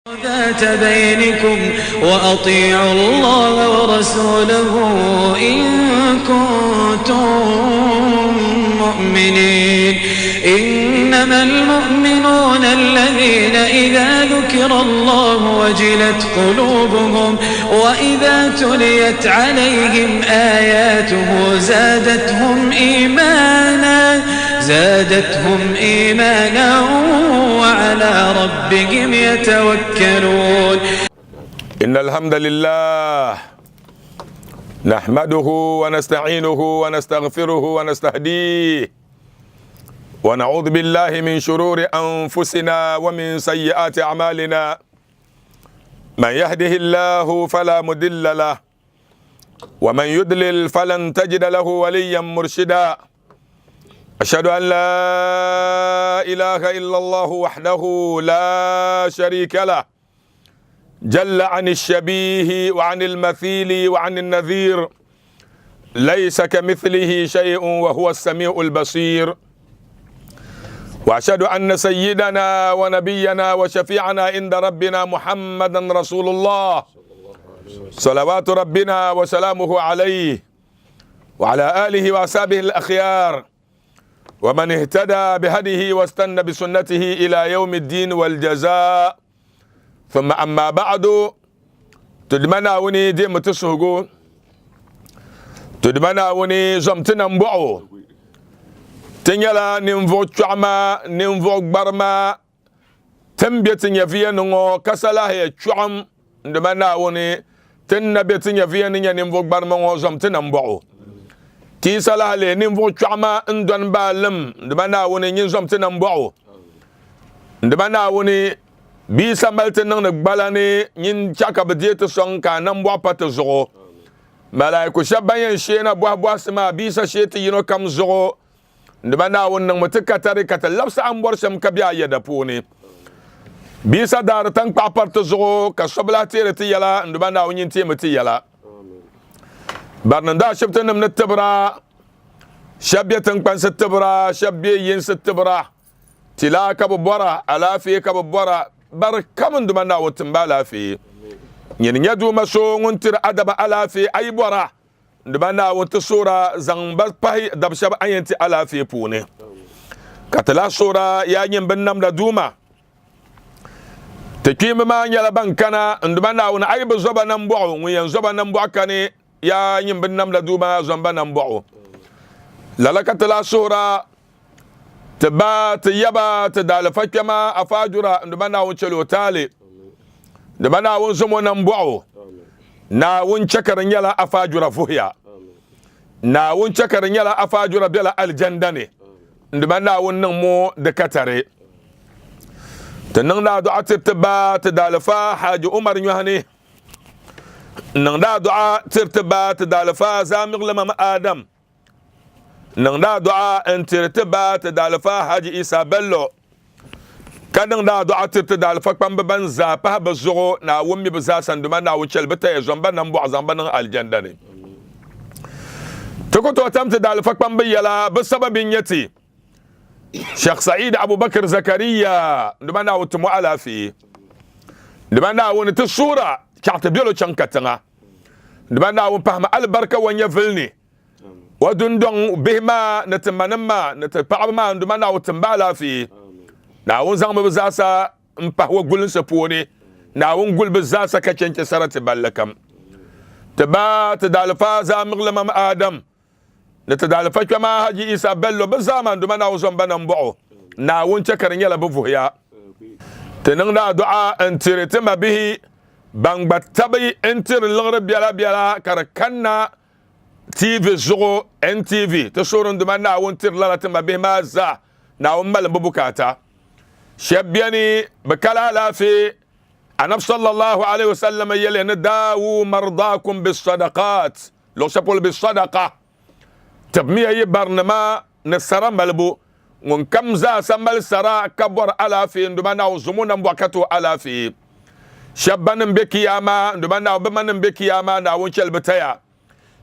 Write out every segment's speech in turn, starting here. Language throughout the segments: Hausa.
ذات بينكم وأطيعوا الله ورسوله إن كنتم مؤمنين. إنما المؤمنون الذين إذا ذكر الله وجلت قلوبهم وإذا تليت عليهم آياته زادتهم إيمانا وعلى ربهم يتوكلون. إن الحمد لله نحمده ونستعينه ونستغفره ونستهديه ونعوذ بالله من شرور أنفسنا ومن سيئات أعمالنا. من يهده الله فلا مضل له ومن يضلل فلن تجد له وليا مرشدا. أشهد أن لا إله إلا الله وحده لا شريك له جل عن الشبيه وعن المثيل وعن النذير، ليس كمثله شيء وهو السميع البصير. وأشهد أن سيدنا ونبينا وشفيعنا عند ربنا محمدا رسول الله صلوات ربنا وسلامه عليه وعلى آله وأصحابه الأخيار ومن اهتدى بهديه واستنى بسنته إلى يوم الدين والجزاء. ثم أما بعد، تدمنا وني ديم تسهقو تدمنا وني زمتنا مبعو تنيلا ننفو تشعما ننفو برما تنبيت نيفيا نغو كسلا هي تشعم دمنا وني تنبيت نيفيا ننفو برما زمتنا مبعو ti sala le nimvo chama ndon balem ndbana woni nyin zomte nan bo ndbana woni bi samalte nan gbalane nyin chaka bedete son ka nan bo pat zo malaiku shabayen shena bo asma bi sa shete yino kam zo ndbana woni nan mutakatare kata labsa an borsam ka biya yada poni bi sa dar tan pa part zo ka sobla tere ti yala ndbana woni temati yala barnanda shabtan min at-tibra shabyatan kan at-tibra shabye yin at-tibra tilaka bubara alafi ka bubara barkamun dumana watin balafi yin yadu maso nguntir adaba alafi ay bora dumana wata sura zangba pai dabshab ayanti alafi pune katala sura ya yin binnam da duma takima ma nyala bankana dumana wona ay bu zoba nan bo nguyen zoba nan bo akane ya yin bin nam la duma zamba nan bo'o lalaka la sura taba tayaba tadalfa kama afajura ndumana won chelo tale ndumana won somo nan bo'o na won chakaran yala afajura fuhya na won chakaran yala afajura bela aljandane ndumana won nan mo de katare tanan da du'a taba tadalfa haji umar yuhani نغدا دعاء ترتبات دالفا زامغ لما آدم نغدا دعاء ان ترتبات دالفا حاج إيسا بلو كان نغدا دعاء ترتدالفا كم ببنزا بها بزغو نا ومي بزاسا دما نا وشل بتا زنبا نمبو زنبا نغ الجندني تكوتو تمت دالفا كم بيلا بسبب يتي شيخ سعيد أبو بكر زكريا دما نا وتمو على فيه دما نا ونتسورة كعت بيلو شنكتنا دمنا وبهم البركة ونيفلني ودندن بهما نتمنما نتبعما دمنا وتمبالا في ناون زعم بزاسا مبهو قول سبوني ناون قول بزاسا كتشنك سرت بالكم تبا تدالفا زامغ لما آدم نتدالفا كما هاجي إيسا بلو بزامان دمنا وزنبنا مبعو ناون شكرن يلا بفوهيا تنغنا دعاء انترتم به bang batabi entir lagre biala karakanna TV zogo NTV to soron de manna wontir la tamba be maza na ummal bubukata shabyani bakala la fi anab sallallahu alayhi wasallam yali nadawu mardakum bis sadaqat lo sapol bis sadaqa tabmiya yibarnama nasara malbu ngon kamza samal sara kabor ala fi ndumana uzumuna mbwakatu ala fi shabbanin be kiyama ndumana obaman be kiyama na won chel betaya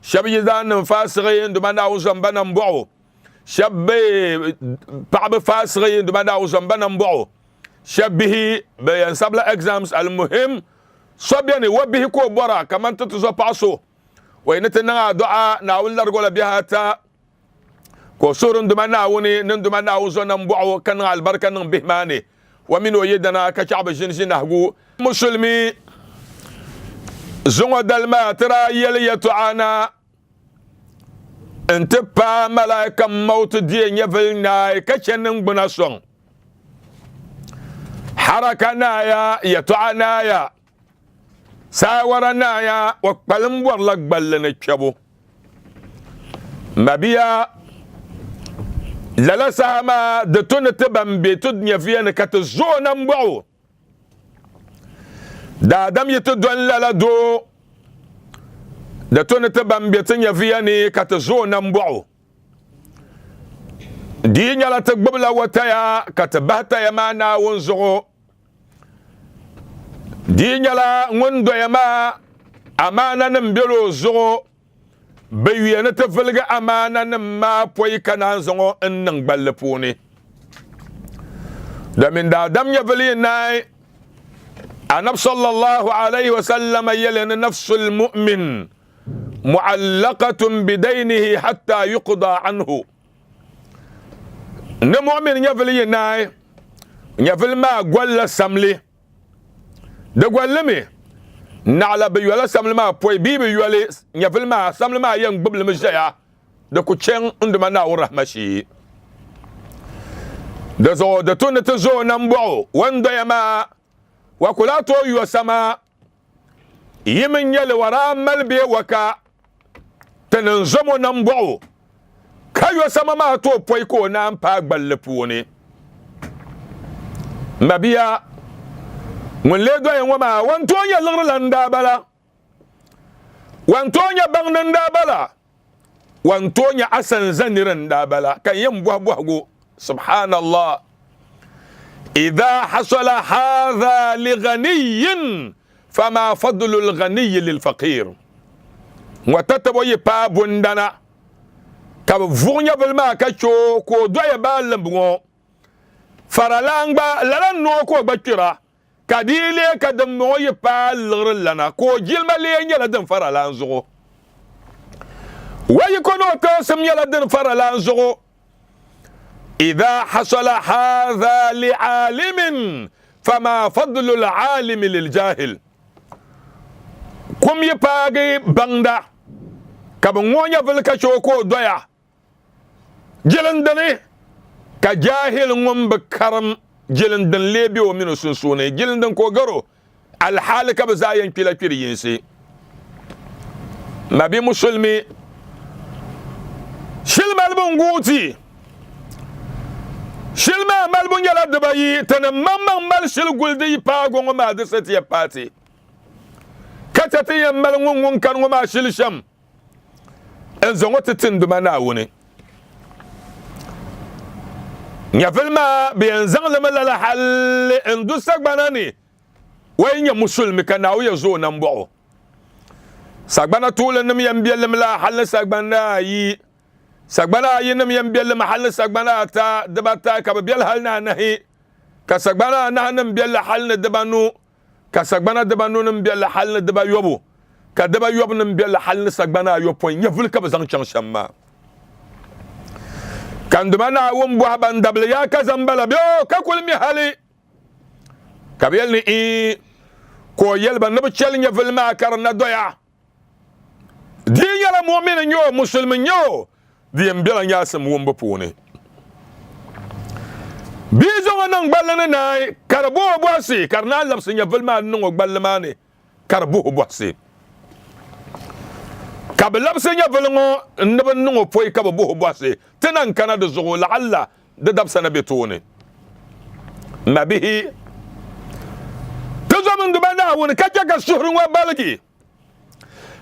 shabi zan fasiri ndumana o zambana mbo shabbe pabe fasiri ndumana o zambana mbo shabihi bayan sabla exams al muhim sobiani wabihi ko bora kaman to zo paso waynata na du'a na wular gola bihata ko surun duma na wuni nan duma na wuzo nan bu'u kan albarka nan bihmani wa min yadana ka sha'b jinsin nahgu muslimi zunga dalma tara yaliyatu ana انت با ملائكة موت دي نيفلنا كشنن بناسون حركنا يا يتعنا يا ساورنا يا وقبلن ورلك بلن تشبو مبيا لا سما دتون تبن بيتود نيفين كتزونا مبعو دا دم يتدون لا دو da tone te bambetin ya viyani ka ta zo nan bu'u di nyala ta gbabla wata ya ka ta bahta ya ma na won zo di nyala ngun do ya ma amana nan belo zo bayu na ta filga amana nan ma poyi kana zo in nan gballe puni da min da dam ya vili nai anab sallallahu alaihi wasallam yalana nafsul mu'min معلقة بدينه حتى يقضى عنه نمؤمن يفل يناي يفل ما قول سملي ده قول مي نعلى بيولا سمل ما بوي بيبي يولي يفل ما سمل ما ينقبل المجايا ده كتشن عندما ناو رحمشي ده زو ده تون تزو نمبعو وان ده يما وكلاتو يوسما يمن يلي ورا ملبي وكا تنزمو نمبعو كايو سما ما تو بويكو نام باق باللپوني مبيا من لدو ينوما وانتونيا لغرلان دابلا وانتونيا بغنن دابلا وانتونيا أسن زنرن دابلا كان ينبوه بوهو سبحان الله إذا حصل هذا لغني فما فضل الغني للفقير وتتبو يبا بندنا كاب فونيا بالما كاتشو كو دويا بالمبغو فرالان با لالان نو كو بكرا كديلي كدمو يبا لغرلنا كو جيلما لي يلا دن فرالان زغو ويكونو توسم يلا دن فرالان زغو إذا حصل هذا لعالم فما فضل العالم للجاهل كم يباغي باندا كابنغونيا فلكا شوكو دويا جلندني كجاهل ngom بكرم جلندن ليبي ومن سنسوني جلندن كو غرو الحال كبزاين كلا كيرينسي ما بي مسلمي شلما البنغوتي شلما مالبون يلا دبايي تنمم مال شل غولدي باغو ما دستي باتي كتتي يمال ngون كان ما شل شم انزو تتندما ناوني نيافلما بينزان لما لا حل اندو سغباناني وين يا مسلم كاناو يزو نمبو سغبانا طول نم يمبيل لا حل سغبانا يي سغبانا ينم يمبيل محل سغبانا تا دباتا كبيل حلنا نهي كسغبانا نحن بيل حل دبانو كسغبانا دبانو نم بيل حل دبا يوبو كدبا يوب نم بيل حل سغبانا يوبوين يفل كبزان شنشما كان دمانا ومبو هبان دبل يا كزنبلا بيو ككل ميهالي كبيلني اي كو يلبا نبتشل يفل ما كرنا دويا دي يلا مؤمن نيو مسلم نيو دي يمبيلا نياسم ومبو بوني بيزو نان بالنا ناي كربو بواسي كرنا لبس يفل ما نو بالماني كربو بواسي كاب لبس يفلنو نبن نو بوي كاب بو بواسي تنان كان دزغو لعل دبسنا بتوني ما به تزمن دبنا ون كاكا الشهر وبلغي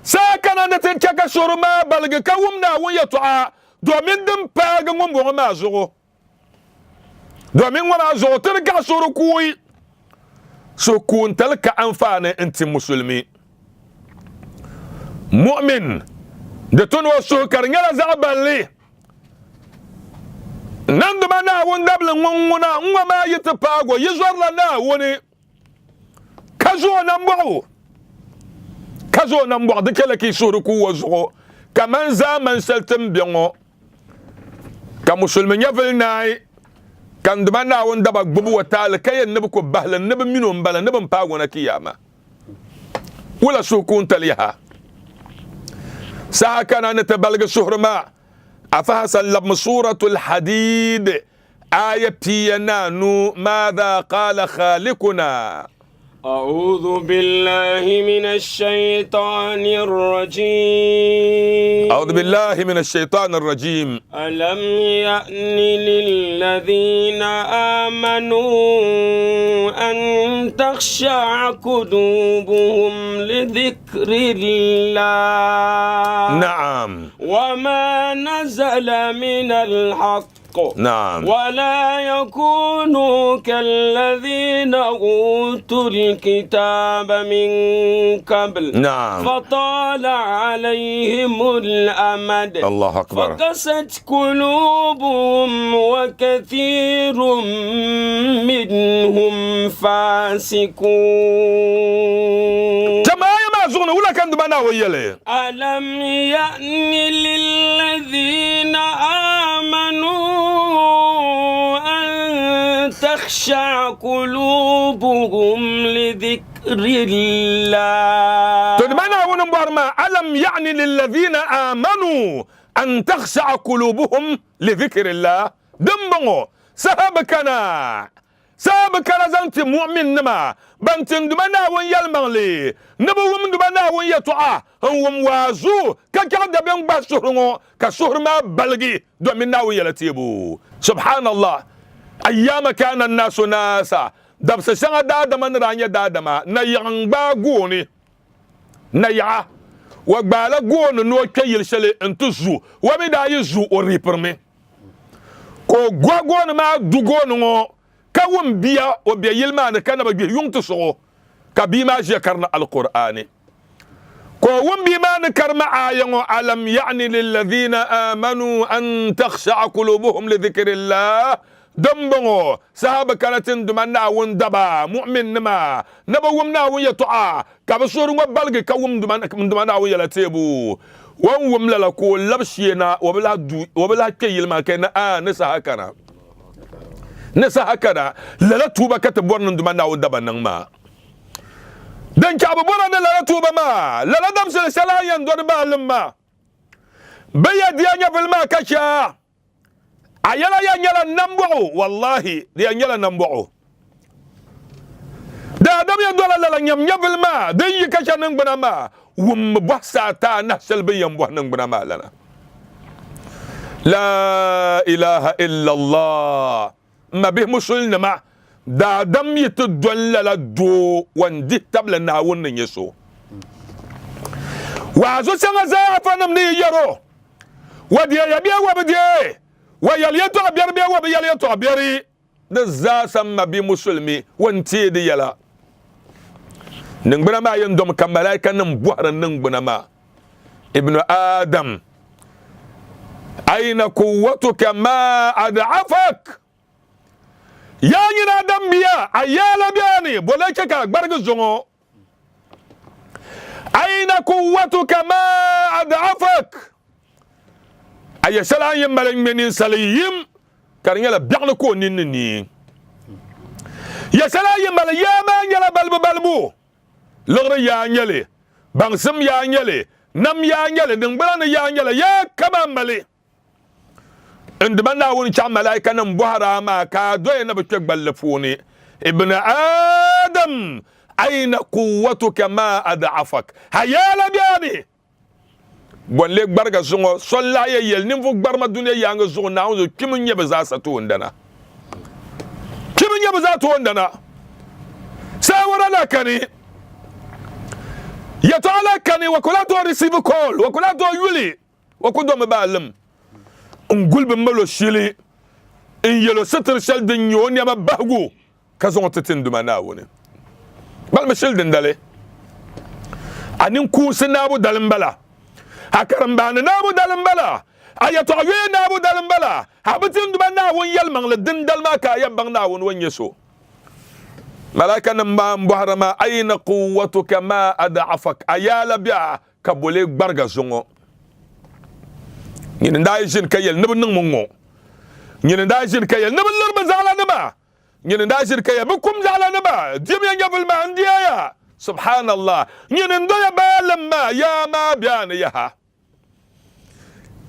ساكنا نتن كاكا الشهر ما بلغي كومنا ويطع دومين دم باغ مو ما زغو دومين وما زغو تركا شهر كوي سكون تلك انفانه انت مسلمي مؤمن دتون وسو كرنيلا زعبالي nanduma na won dable ngona ngoma yita pago yizorla na woni kazo na mbo de kele ki suru ku wozo kaman zaman seltem biongo ka musulmin yavel nay kan duma na won daba gbubu wataala kayen nabu ko bahlan nabu mino mbala nabu pago na kiyama wala sukun taliha sa kana natabalga suhrma أفهسلم سورة الحديد آية تينانو ماذا قال خالقنا أعوذ بالله من الشيطان الرجيم أعوذ بالله من الشيطان الرجيم ألم يأن للذين آمنوا أن تخشع قلوبهم لذكر الله نعم وما نزل من الحق نعم ولا يكونوا كالذين أوتوا الكتاب من قبل نعم فطال عليهم الأمد الله أكبر فقست قلوبهم وكثير منهم فاسقون زغنا ولا كان دمنا ويلي ألم يأن للذين آمنوا أن تخشع قلوبهم لذكر الله تدمنا ونبرما ألم يعني للذين آمنوا أن تخشع قلوبهم لذكر الله دمبو سابكنا زنت مؤمن نما بنتن دمنا ون يلمغلي نبو ومن دمنا ون يطعا هم وازو كاكاد بين باسهرو كسهر ما بلغي دمنا ون يلتيبو سبحان الله أيام كان الناس ناسا دبس شنغ دادما نرانيا دادما نيانبا غوني نيا وغبالا غون نو كيل شلي انتزو ومدا يزو وريبرمي كو غوغون ما دوغون كوم بيا وبيا يلمان كان بي يونتسو كبيما جكرنا القران كوم بما نكرما ايو علم يعني للذين امنوا ان تخشع قلوبهم لذكر الله دمبو صحابه كانت دمنا وندبا مؤمن نما نبومنا ويطعا كبسور وبلغ كوم دمنا ويلتيبو ووم لا كو لبشينا وبلا كيل ما كان نسا هكذا نسا هكذا لا توبا كتبون دمنا ودبا نما دن كابو بونا لا توبا ما لا دم سلا يندور با لما بيا ديانيا بالما كشا ayala ya nyala nambo wallahi ya nyala nambo da adam ya dola la nyam nyavel ma dan yi kacha nan bana ma wum basa ta na selbe yam bo nan bana ma lana la ilaha illa allah ma bi musulna ma da adam yi to dolla la do wandi tabla na wonnan yeso wa zo sanga za fa nam ni yaro wadiya ya biya wa badiye ويليتو أبير بيا وبيليتو أبيري دزا سما بي مسلمي وانتي دي يلا نغبنا ما يندم كملايكا نمبوهر نغبنا ما ابن آدم أين قوتك ما أضعفك يا نينا آدم بيا أيالا بياني بولايكا برغ زونو أين قوتك ما أضعفك أي سلام يملك من سليم كان يلا بيعنا كون نيني يا سلام يملك يا ما يلا بلبو لغر يا يلي بانسم يا يلي نم يا يلي دنبلان يا يلي يا كمان ملي عندما نقول شام ملاك نمبهر ما كادوين نبتك بلفوني ابن آدم أين قوتك ما أضعفك هيا لبياني bon le gbarga zongo solla ye yel nim fu gbarma dunya yanga zongo na zo kimun yebe za sa to ndana kimun yebe za to ndana sa wara la kani ya to ala kani wa kula to receive call wa kula to yuli wa ko do me balam ngul be melo shili in yelo setter shel de nyoni ma bagu ka zongo tetin duma na woni bal me shel de ndale anin ku sinabu dalimbala akaram bana nabu dalambala ayato ye na bu dalan bala habitin duba na won yal mang le din dal ma ka ya bang na won yeso malaika nan ba mbaharama ayna quwwatuka ma ad'afak ayala biya kabole gbarga zongo ñin nday jin kayel ne nang mongo ñin nday jin kayel ne lor ba zala ne ba ñin nday jin kayel bu kum zala ne ba dim ya ngabul ma ndiya ya subhanallah ñin ndoya ba lamma ya ma biyan ya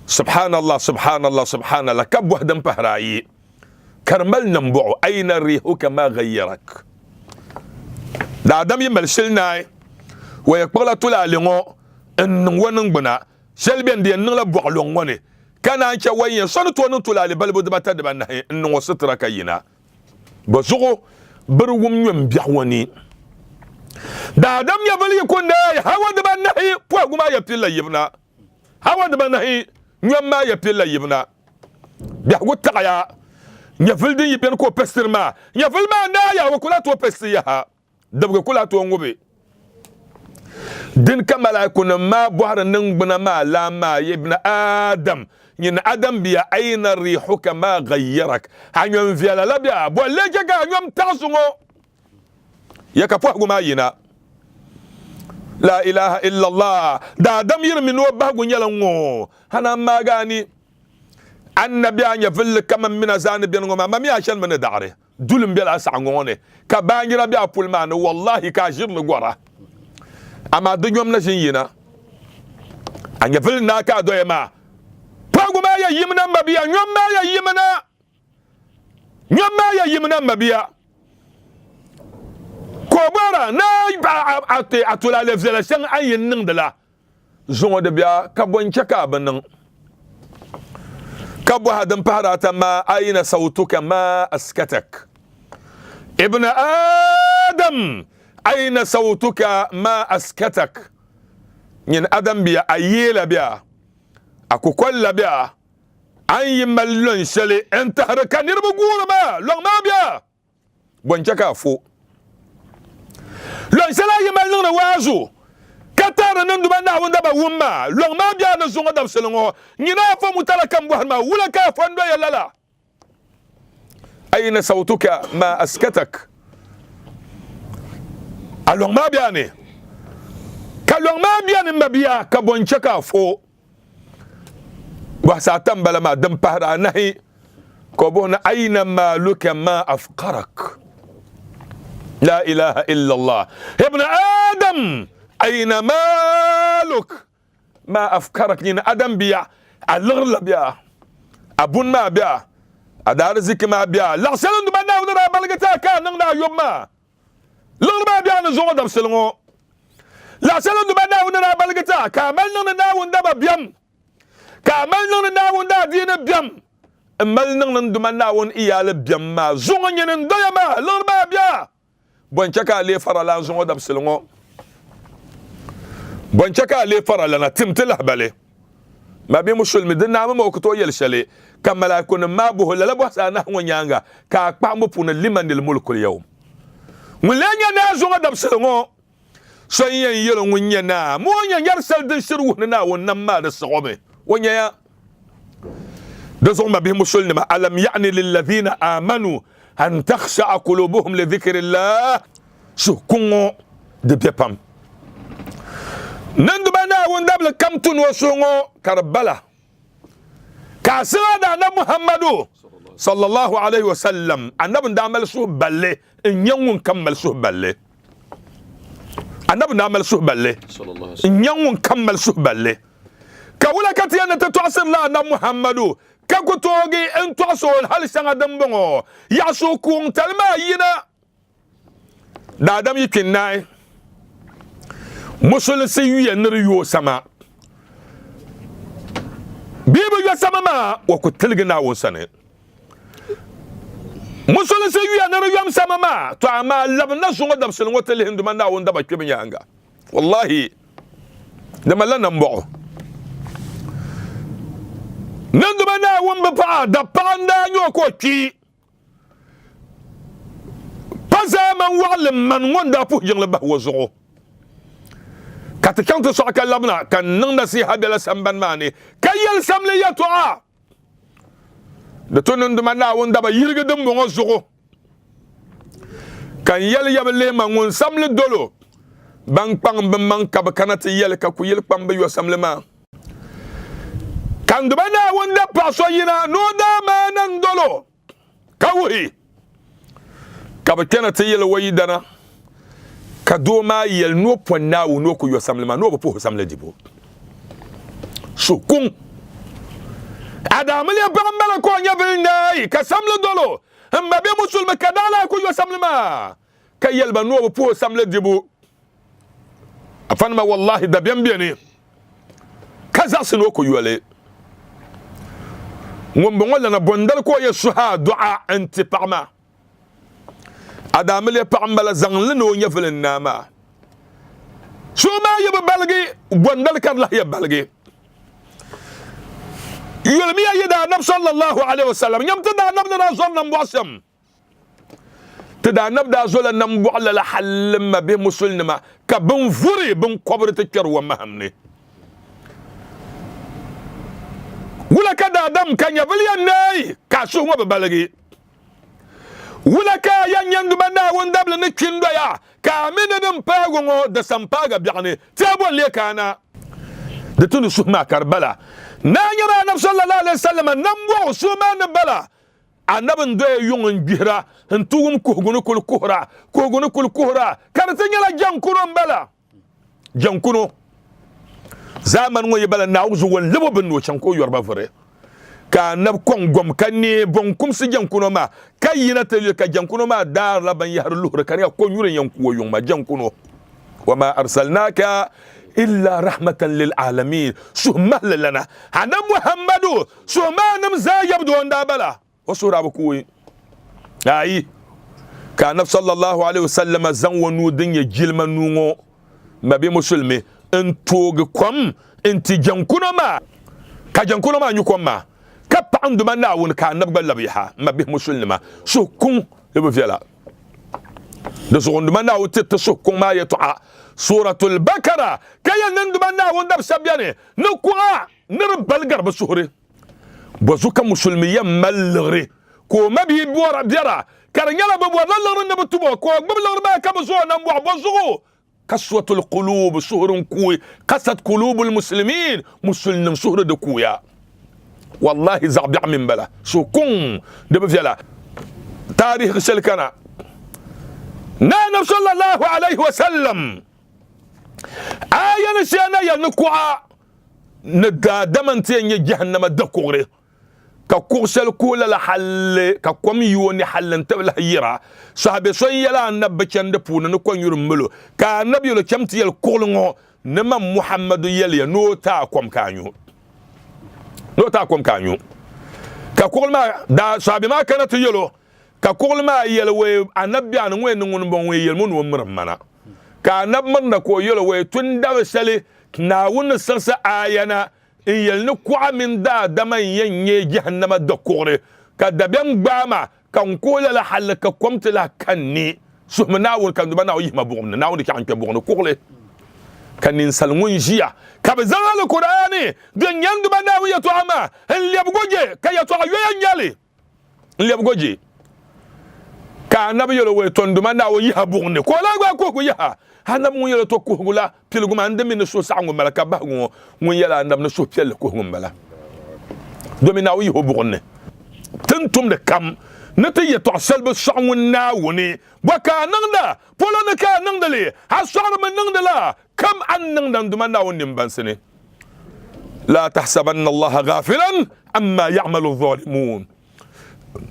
subhanallah subhanallah subhanallah kab wahdan pahrayi karmal nambu ayna rihuka ma ghayyarak da adam yimbal shilnay wa yakbala tula lingo en wonin gbuna shelben de nan la boglon woni kana cha wayen son to nun tula le balbu da ta da ban nahi en wo sutra kayina ba zugo burwum nyum biya woni da adam ya bali ko ne hawa da ban nahi po guma ya pilla yibna hawa da ban nahi nyum ma ya pilla yibna biya go takaya nya fildi yiben ko pestirma nya filma na ya wa kula to pestiya dabga kula to ngobe din kamala kuna ma buhar nan gbuna ma lama ibn adam yin adam biya ayna rihuka ma ghayyarak hanyom fiala labia bo leje ga nyom tasungo ya ka fo guma yina la ilaha illa allah da adam yirmi no bagu nyalango hana magani annabi anya fil kama min azan bin ngoma mami ashan min da're dulum bela sangone ka bangira bi apulman wallahi ka jirnu gora ama do ñom na jin yina anya fil na ka do yema pagu ma ya yimna mabiya ñom ma ya yimna mabiya ko bara na ate atula le vela sen ayin ning de la zongo de biya ka boncha ka banan ka bo hadan parata ma ayina sautuka ma askatak ibn adam أين صوتك ما أسكتك ين أدم بيا أيلا بيا أكو كل بيا أي ملون شلي أنت هركان يربقون ما لون ما بيا بونشكا فو لون شلا يملون وازو كتار نندو بنا وندبا وما لون ما بيا نزون دب سلونو نينا فمو تلكم بوهما ولا كافندو يا لالا أين صوتك ما أسكتك along ma biane kalong ma biane mabia ka bonchaka fo wa sa tambala ma dam pahra nahi ko bona ayna maluka ma afqarak la ilaha illa allah ibn adam ayna maluk ma afkarak ni adam biya alghla biya abun ma biya adar zik ma biya la salan du bana wala balgata ka nang na yomma lurba biya na zongo dab selongo la salan du bana wona balgata ka mal nang na wonda ba biam ka mal nang na wonda dina biam mal nang du bana won iyala biam ma zongo nyenen doya ma lurba biya bon chaka le farala zongo dab selongo bon chaka le farala na timtila bale ma bi musul midna ma ko to yel shale kamala kun ma bu la bo sana wonyanga ka pa mo puna limanil mulkul yawm mulanya na zongo dab selongo so yen yelo ngunya na mo nya yar sel de shiru na wonnan ma da sogome wonya ya da zongo bi musul ma alam ya'ni lil ladina amanu an takhsha qulubuhum li dhikrillah sukungo de bepam nandu bana wonda bla kamtun wasongo karbala kasira da na muhammadu sallallahu alaihi wasallam annabi da amal su balle in yanwun kammal su balle annabi da amal su balle in yanwun kammal su balle ka wala katiyana ta tuasir la na muhammadu ka ko togi en tuaso hal sanga dambongo ya so kun talma yina da adam yikin nai musul se yuya nir yo sama bibu yo sama ma wa ko tilgina won sane musul se yuya nir yo sama ma to ama labna so ngodam sel ngotel hindu man na won daba kebe nyanga wallahi da malana mbo nandu man na won ba pa da panda nyo ko ki paza man walim man wonda pu jingle ba wozo ka ka ti kan ti so ka labna kan nang nasiha bela samban mani kayel samle ya to a de tonun de mana wonda ba yirga dum ngo zugo kan yel yable ma ngun samle dolo bang pang bang ka ba kanati yel ka ku yel pam ba yo samle ma kan de mana wonda pa so yina no da manan dolo kawhi ka ba kanati yel wayidana ka do ma yel no ponna wo no ku yo samle ma no ba po samle dibo so kun adamle bambala ko nyavel nay ka samle dolo mbabe musulma kadala ku yo samle ma ka yel ba no ba po samle dibo afan ma wallahi da biani kaza sino ko yole ngombo ngola na bondal ko yesu ha du'a anti parma adamle pambala zangle no nyavel nama suma yeba balgi bondal kan la ya balgi yulmi yada nab sallallahu alaihi wasallam nyam tada nab da zonna mbasam tada nab da zola nam bu'ala la halma be musulma ka bin vuri bin kobri ta kerwa mahamne wala ka da dam kan ya valiyan nay ka so ngo balagi wala ka yan yandu banda won dable ne kindo ya ka amina dum pagongo da sampaga bi'ane tabon le kana da tunu suma karbala nanyara nab sallallahu alaihi wasallam nambo suma na bala anabin da yungun bihra ntugum kuhgunu kul kuhra karta nyala jankuno bala jankuno zaman ngoy bala nawzu won lebo ben no chanko yorba fere ka nab kongom kanne bonkum si jankuno ma kayina tel ka jankuno ma dar la ban yahar luhra kan ya ko nyure yanku yung ma jankuno wama arsalnaka إلا رحمة للعالمين سهمة لنا أنا محمد سهمة نمزا يبدو عند بلا وصورة بكوي أي كان صلى الله عليه وسلم زن ونودن يجيل من نونو ما بي مسلمي انتوغ كم انت جنكونا ما كجنكونا ما نيكم ما كبا عندو ما ناون كان نبغى لبيها ما بي مسلمة سو كون يبو فيلا دسون ما ناو تتسو كون ما يتوعى سورة البقرة كي نندمنا وندب سبياني نقوى نربل قرب السهري بزوكا مسلمية ملغري كو ما بي بورا بيرا كارنيالا ببور للغر نبتبو كو ببلغر ما كبزوها نموع بزغو كسوة القلوب سهر كوي قسد قلوب المسلمين مسلم سهر دكويا والله زعبع من بلا سو كون دب فيلا تاريخ سلكنا نانا صلى الله عليه وسلم آية نسيانا ينكوها ندا دمنتين جهنم دكوري كقرسل كولا لحل كقوم يوني حل انت ولا هيرا صاحب سوي يلا نبكين دبونا نكون يرملو كان نبي يلو كمتي الكولنو نما محمد يلي نوتا كوم كانيو كقول ما دا صاحب ما كانت يلو كقول ما يلو النبي عن وين نون وين يلمون ومرمنا كان نبمنا كو يلو ويتون دا سلي ناون سرسا آيانا يل نكوع من دا دما يني جهنم دكوري كدبيان باما كان كولا لحل كقمت لا كني سو مناول كان دبنا يما بوغنا ناول كان كبوغنا كوغلي كان نسلمون جيا كبزان القران دن يند بنا ويتو اما اللي بغوجي كيتو ينيالي اللي بغوجي كان نبي يلو ويتون دمنا ويها بوغنا كولا كوكو يها hanam mun yela to ko gula pilguma ndemi ne so sango malaka ba ngo mun yela ndam ne so pel ko ngumbala domina wi ho bugonne tentum de kam ne te yeto selbe sango na woni baka nangda polo ne ka nangdale ha sara man nangdala kam an nangdam duma na woni mbansene la tahsabanna allaha ghafilan amma ya'malu adh-dhalimun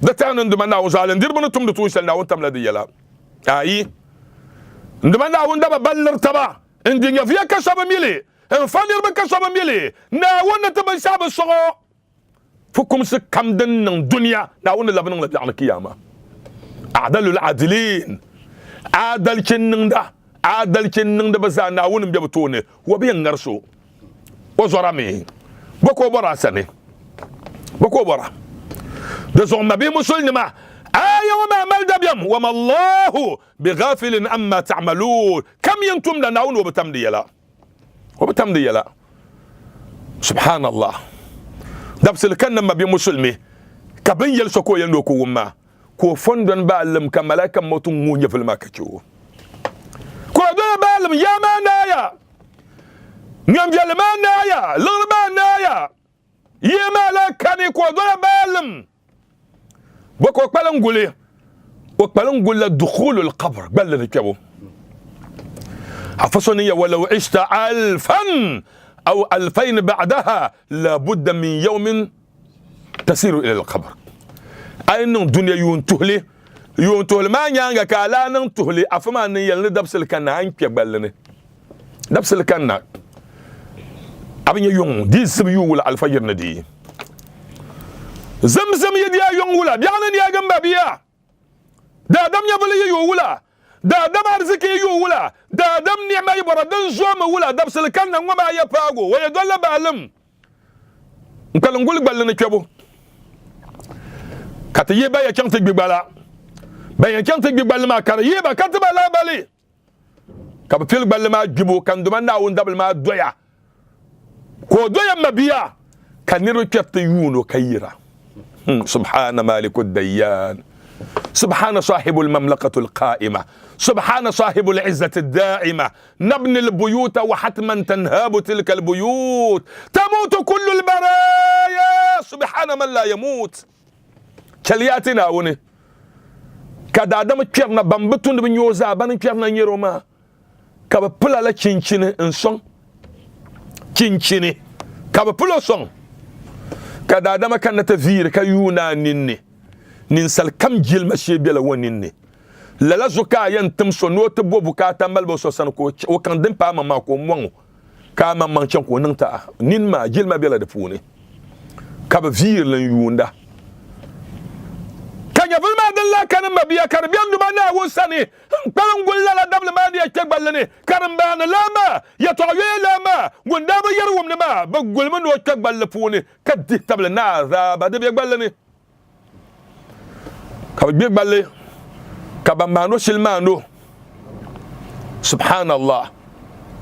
da tan nduma na wazalan dirbu tum de tuisal na wontam la diyala ayi ndemanda wunda ba baller taba indinya via kasaba mili en fanir ba kasaba mili na wonna taba saba so fukum se kamden nan dunya na wonna labnan la bi'al qiyama a'dalul adilin adal kinninda ba za na wonna biya butone wa biyan garso wa zorami bako bara sane bako bara da zo mabe musulma آية وما مال دبيم وما الله بغافل أما تعملون كم ينتم لناون وبتمدي لا وبتم دي لا سبحان الله دبسل كان ما بي مسلمي كبن يلسكو ينوكو وما كو فندن بالم كملاك موتو مونيا في الماكتشو كو دون بالم يا ما نايا نيام جل ما نايا لغ ما نايا يما لا كاني كو دون بالم بوكو بالم قولي وقبلن قول دخول القبر بل ذكبو حفصني ولو عشت 1000 أو 2000 بعدها لابد من يوم تسير إلى القبر أين الدنيا ينتهلي ما نيانغا كالا ننتهلي أفما نيال دبس الكنا أنك يقبلني دبس الكنا أبني يوم دي سبيو ولا الفجر ندي زمزم يدي يوم ولا بيانا يا جنب بيا دا دم يبلي يولا دا دم أرزك يولا دا دم نعمة يبردن زوم ولا دبس الكنا وما يفاقو ويدل بعلم نقول نقول بالنا كيبو كتيبا يكنتك ببالا بيكنتك ببالا ما كريبا كتب لا بالي كبفيل بالا ما جيبو كان دمنا وندبل ما دويا كو دويا مبيا كان يرو كتيونو كيرا سبحان مالك الديان سبحان صاحب المملكة القائمة سبحان صاحب العزة الدائمة نبني البيوت وحتما تنهاب تلك البيوت تموت كل البرايا سبحان من لا يموت كلياتنا وني كذا دم كيرنا بامبتون بنيوزا بان كيرنا نيروما كاب بلا لا تشينشيني انسون تشينشيني كاب بلا سون كذا دم كان تفير كيونا نيني ninsal kam jil ma shebela woninne lala zuka yan tumso no to bobu ka tambal bo so san ko o kan din pa mama ko mon ka mamman chan ko nan ta nin ma jil ma bela de fune ka ba vir lan yunda kanya bulma dalla kan ma biya karbiyan duma na wo sani palan gulla la dabla ma dia ke ballane karam bana lama ya to lama gunda ba yarwum ne ma ba gulma no ke balle fune kaddi tabla na za ba de be ballane kaba big balle kaba mano silmano subhanallah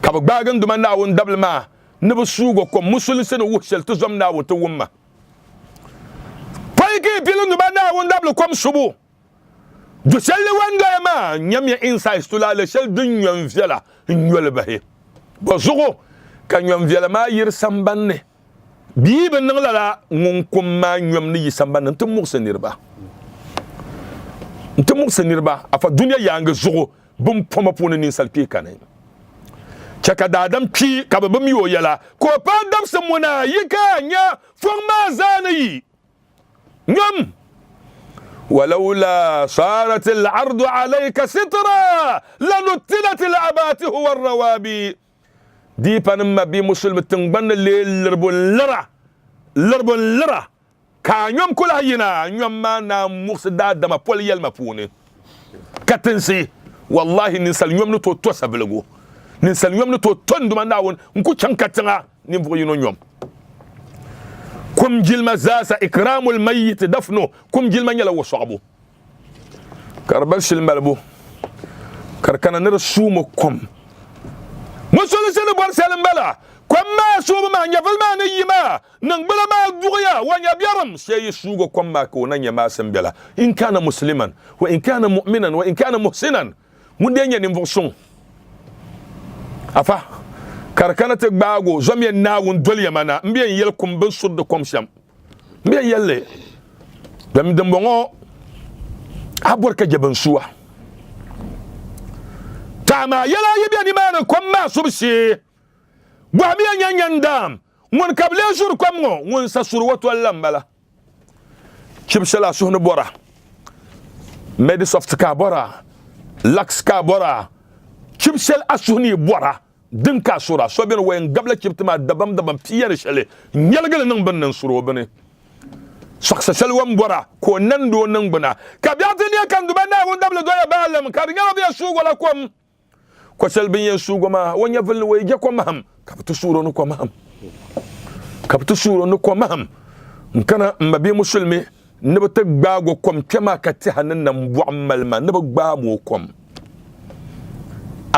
kaba bagan duma na won dabla ma ne bu sugo ko musulin sene wuxel to zom na won to wumma payki pilun duma na won dabla kom subu du sel wanga ma nyam ya insights to la le sel dunyon fiala nyol bahe bo zugo kan nyom fiala ma yir sambanne bibe nang la ngun kum ma nyom ni sambanne to muksenirba ntumuk senirba afa dunya yanga zugo bum poma pona nin salpi kanen chaka dadam pi kabam yo yala ko pa dam samuna yika nya forma zani ngam ولولا صارت العرض عليك سترا لنتلت العباته والروابي دي بانما بي مسلم تنبن لرب لرا ka nyom kula yina nyom ma na mursida da ma pol yel ma puni katensi wallahi nin sal nyom no to sabelego nin sal nyom no to tondu ma na won nku chankatanga nin fu yino nyom kum jilma zasa ikramul mayyit dafnu kum jilma nyala wo sobu karbal shil malbu karkana ne sumo kum musul sene bor selam bala kwamma subu ma nyafal ma ne yima nan bala ma duya wa nyabiram sai sugo kwamma ko nan yama sambela in kana musliman wa in kana mu'minan wa in kana muhsinan mun de nyani mvosun afa karkana te gbago zomye na won dol yamana mbiyen yel kumbin sudde komsham mbiyen yelle dam bongo abor ka jaban suwa tama yala yibi ni mana kwamma subshi Bwami nyandam mon kable jour comme on sa sur woto lambala chibsela suhnu bora medisoft ka bora lax ka bora chibsel asuni bora din ka sura so ben wen gabla chibtama dabam piyar shele nyalgal nan ban suro bane saksa shel wam bora ko nan do nan bana ka biati ne kan du bana won dabla do ya balam ka ngalo bi sugo la kom ko sel bin sugo ma wonya vel way je ko maham kaptu suro no ko maham kaptu suro no ko maham nkana mbabi musulmi ne ba tagba go kom kema ka ti hanan nan bu'amal ma ne ba gba mo kom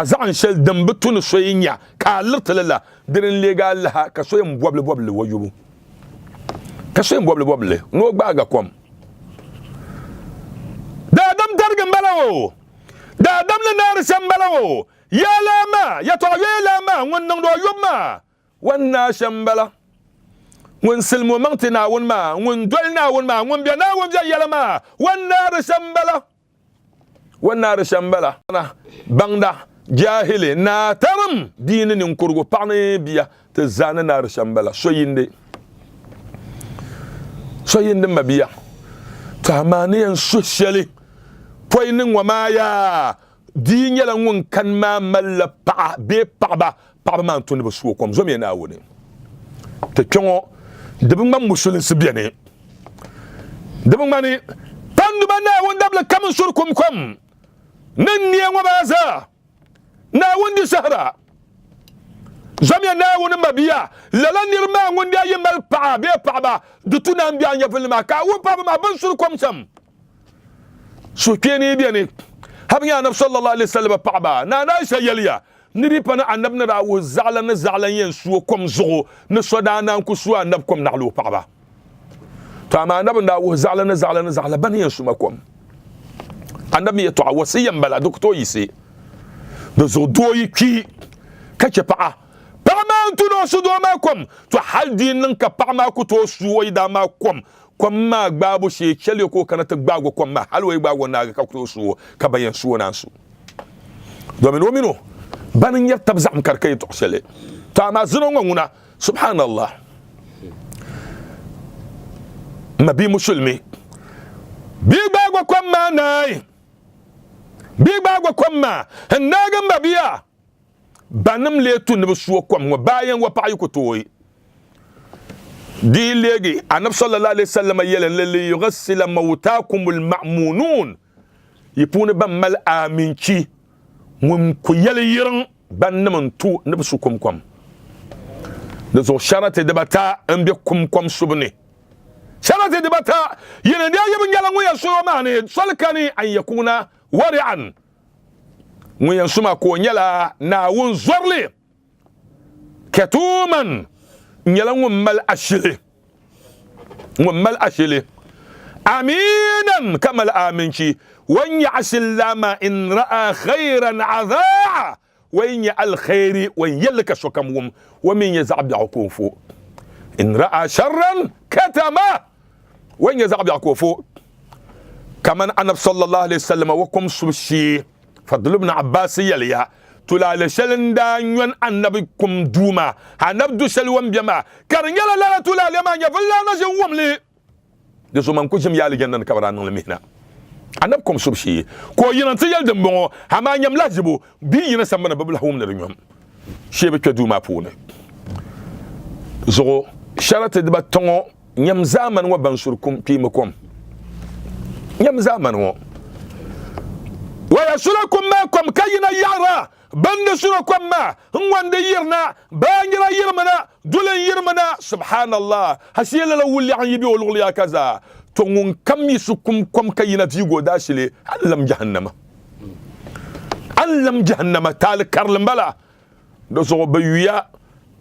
azan shel dambe tun soyinya ka lirtala dirin lega Allah ka soyim boble wayubu ka soyim boble no gbaga kom da dam dargan balawo da dam le nar sam balawo ya lama ya to lama wannan do yumma wannan shambala ون سلمو مغتنا ون ما ون دولنا ون ما ون بينا ون بيا يلما والنار شمبلا أنا باندا جاهلي ناترم دين نكرغو باني بيا تزان نار شمبلا سويندي ما بيا تامانيا سوشيالي بوين وما يا دين يلا ون كان ما مل با ما انتوني بسوكم زومي ناوني تكيونو دبن ما مسلم سبياني دبن ماني تاندو بنا وندبل كم سوركم كم نني وبازا ناون دي سهرة زميا ناون مبيا للا نرما وندي يمال با دتونا مبيا يفل ما كاو بابا ما بن سوركم سم سوكيني بياني هبيا نبي صلى الله عليه وسلم با نا سياليا niri pana anab na rawo zala yen suo kom zogo ne soda nan ku suo anab kom nalo paba to ama anab na wo zala ban yen suma kom anab ye to wasiyan bala dokto yisi do zo doyi ki kace pa ma antu no su do ma kom to haldi nan ka pa ma ku to suo ida ma kom ma gbabo she chele ko kana ta gbago kom ma halwo gbago na ka ku to suo ka bayan suo nan su domino banin ya tabza am karkay toxele ta ma zino nguna subhanallah ma bi musulmi bi bagwa kwamma nay bi bagwa kwamma naga mabiya banam le tun bu suwa kwam wa bayan wa pa yuko toyi di legi anab sallallahu alaihi wasallam yelan lili yughsil mawtakum alma'munun yipuna bamal aminci mun ku yele yirin ban naman tu ne su kumkum da zo sharate da bata an bi kumkum subne sharate da bata yana da yabin yalan wuya so ma ne salkani an yakuna wari'an wuya suma ko nyala na wun zorli katuman yalan wun mal ashili aminan kamal aminci وين يعسل لما إن رأى خيرا عذاع وين الخير وين يلك شكمهم ومن يزعب يعقوفو إن رأى شرا كتما وين يزعب يعقوفو كمان أنا صلى الله عليه وسلم وكم سبشي فضل ابن عباس يليا تلا لشلن دانيون النبيكم دوما هنبدو شلوان بيما كارن يلا لا تلا لما يفلا نجوم لي دسو من كجم يالي جنن كبران المهنة anab kom subshi ko yinan ti yel dembo ha ma nyam lajibo bi yina samana babla hum na nyom shebe kadu ma pune zo sharate de batongo nyam zaman wa bansur kum pi makom nyam zaman wo wa yasulakum ma kom kayina yara bande surakum ma ngwande yirna bangira yirmana dulen yirmana subhanallah hasiyala la wuli an yibi wal ya kaza tongun kam yisukum kom kayina vigo dashile allam jahannama tal karlambala do so bayuya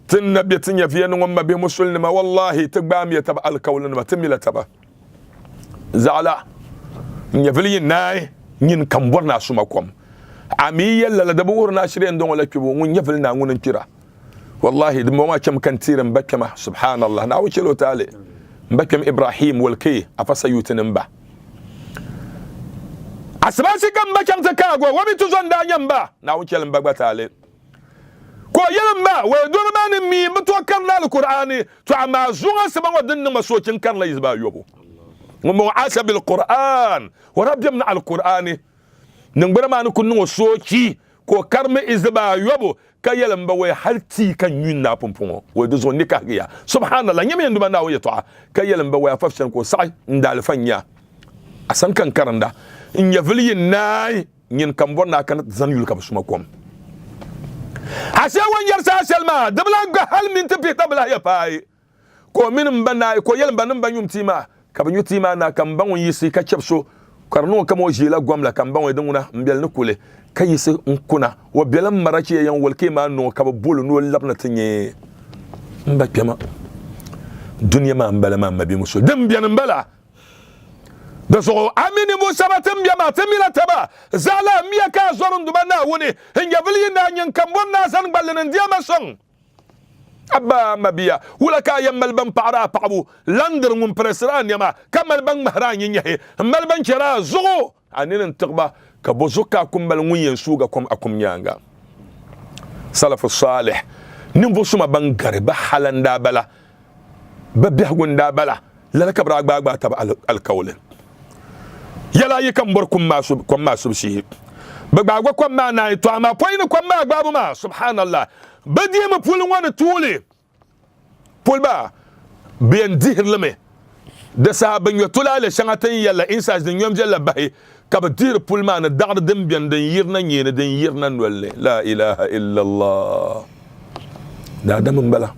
tin nabiyatin ya fiyan ngomma be musulma wallahi tagbam ya taba alkawlan ma timila taba zala nya vili nay nyin kam borna suma kom ami yalla la daba wurna shiren don wala kibo ngun nya vili na ngun kira wallahi dum ma kam kan tiran bakama subhanallah na wuce lo tale mbakam Ibrahim walki afasa yutinin ba asbasi kan mbakam ta kago wami tuzon da nyamba na wuce lan bagba tale ko yelan ba wa durman mi muto karna alqur'ani to amma zuwa saban wadin masocin karna yizba yobo mu asa bil qur'an wa rabbina alqur'ani nan barma ni kunnu soki ko karma izba yobo ka yelan ba wai halti kan yun na pumpon wai do zon nika ya subhanallah nyame ndu banda wai to ka yelan ba wai afafshan ko sai ndal fanya asan kan karanda in ya vili nay nyin kan bonna kan zan yul ka suma kom asa wan yar sa selma dabla ga hal min tafi tabla ya pai ko min bana ko yelan banin ban yum tima ka ban yutima na kan ban yisi ka chepso karno kamo jila gwamla kan ban wadin una mbel ni kule kai se nkuna wa belan maraki yan walke ma no ka bulu no labna tinye mba kema dunya ma mbala ma mabi muso dem bian mbala da so amini mo sabatem biya ma tamila taba zala miya ka zorun dubana woni ngavli na nyan kambon na san ballen ndiya ma song abba mabiya wala ka yamal ban para pabu landir mun presran yama kamal ban mahran yin mal ban kira zugo anin taqba ka bozuka kumbal ngun suga kom akum nyanga salafu salih nim bosuma ban garba halanda bala babbi hagunda bala la kabra gba tab al kawle yala yikam bor kum masub shi bagba gwa kom ma na to ama poyin kom ma gba bu ma subhanallah badi ma pul wona tuli pul ba bien dir leme de sahaban yo tulale shangatan yalla insaj de nyom jalla bahi kab dir pul ma na dagd dem bien den yirna nyene den yirna nolle la ilaha illa allah da dam mbala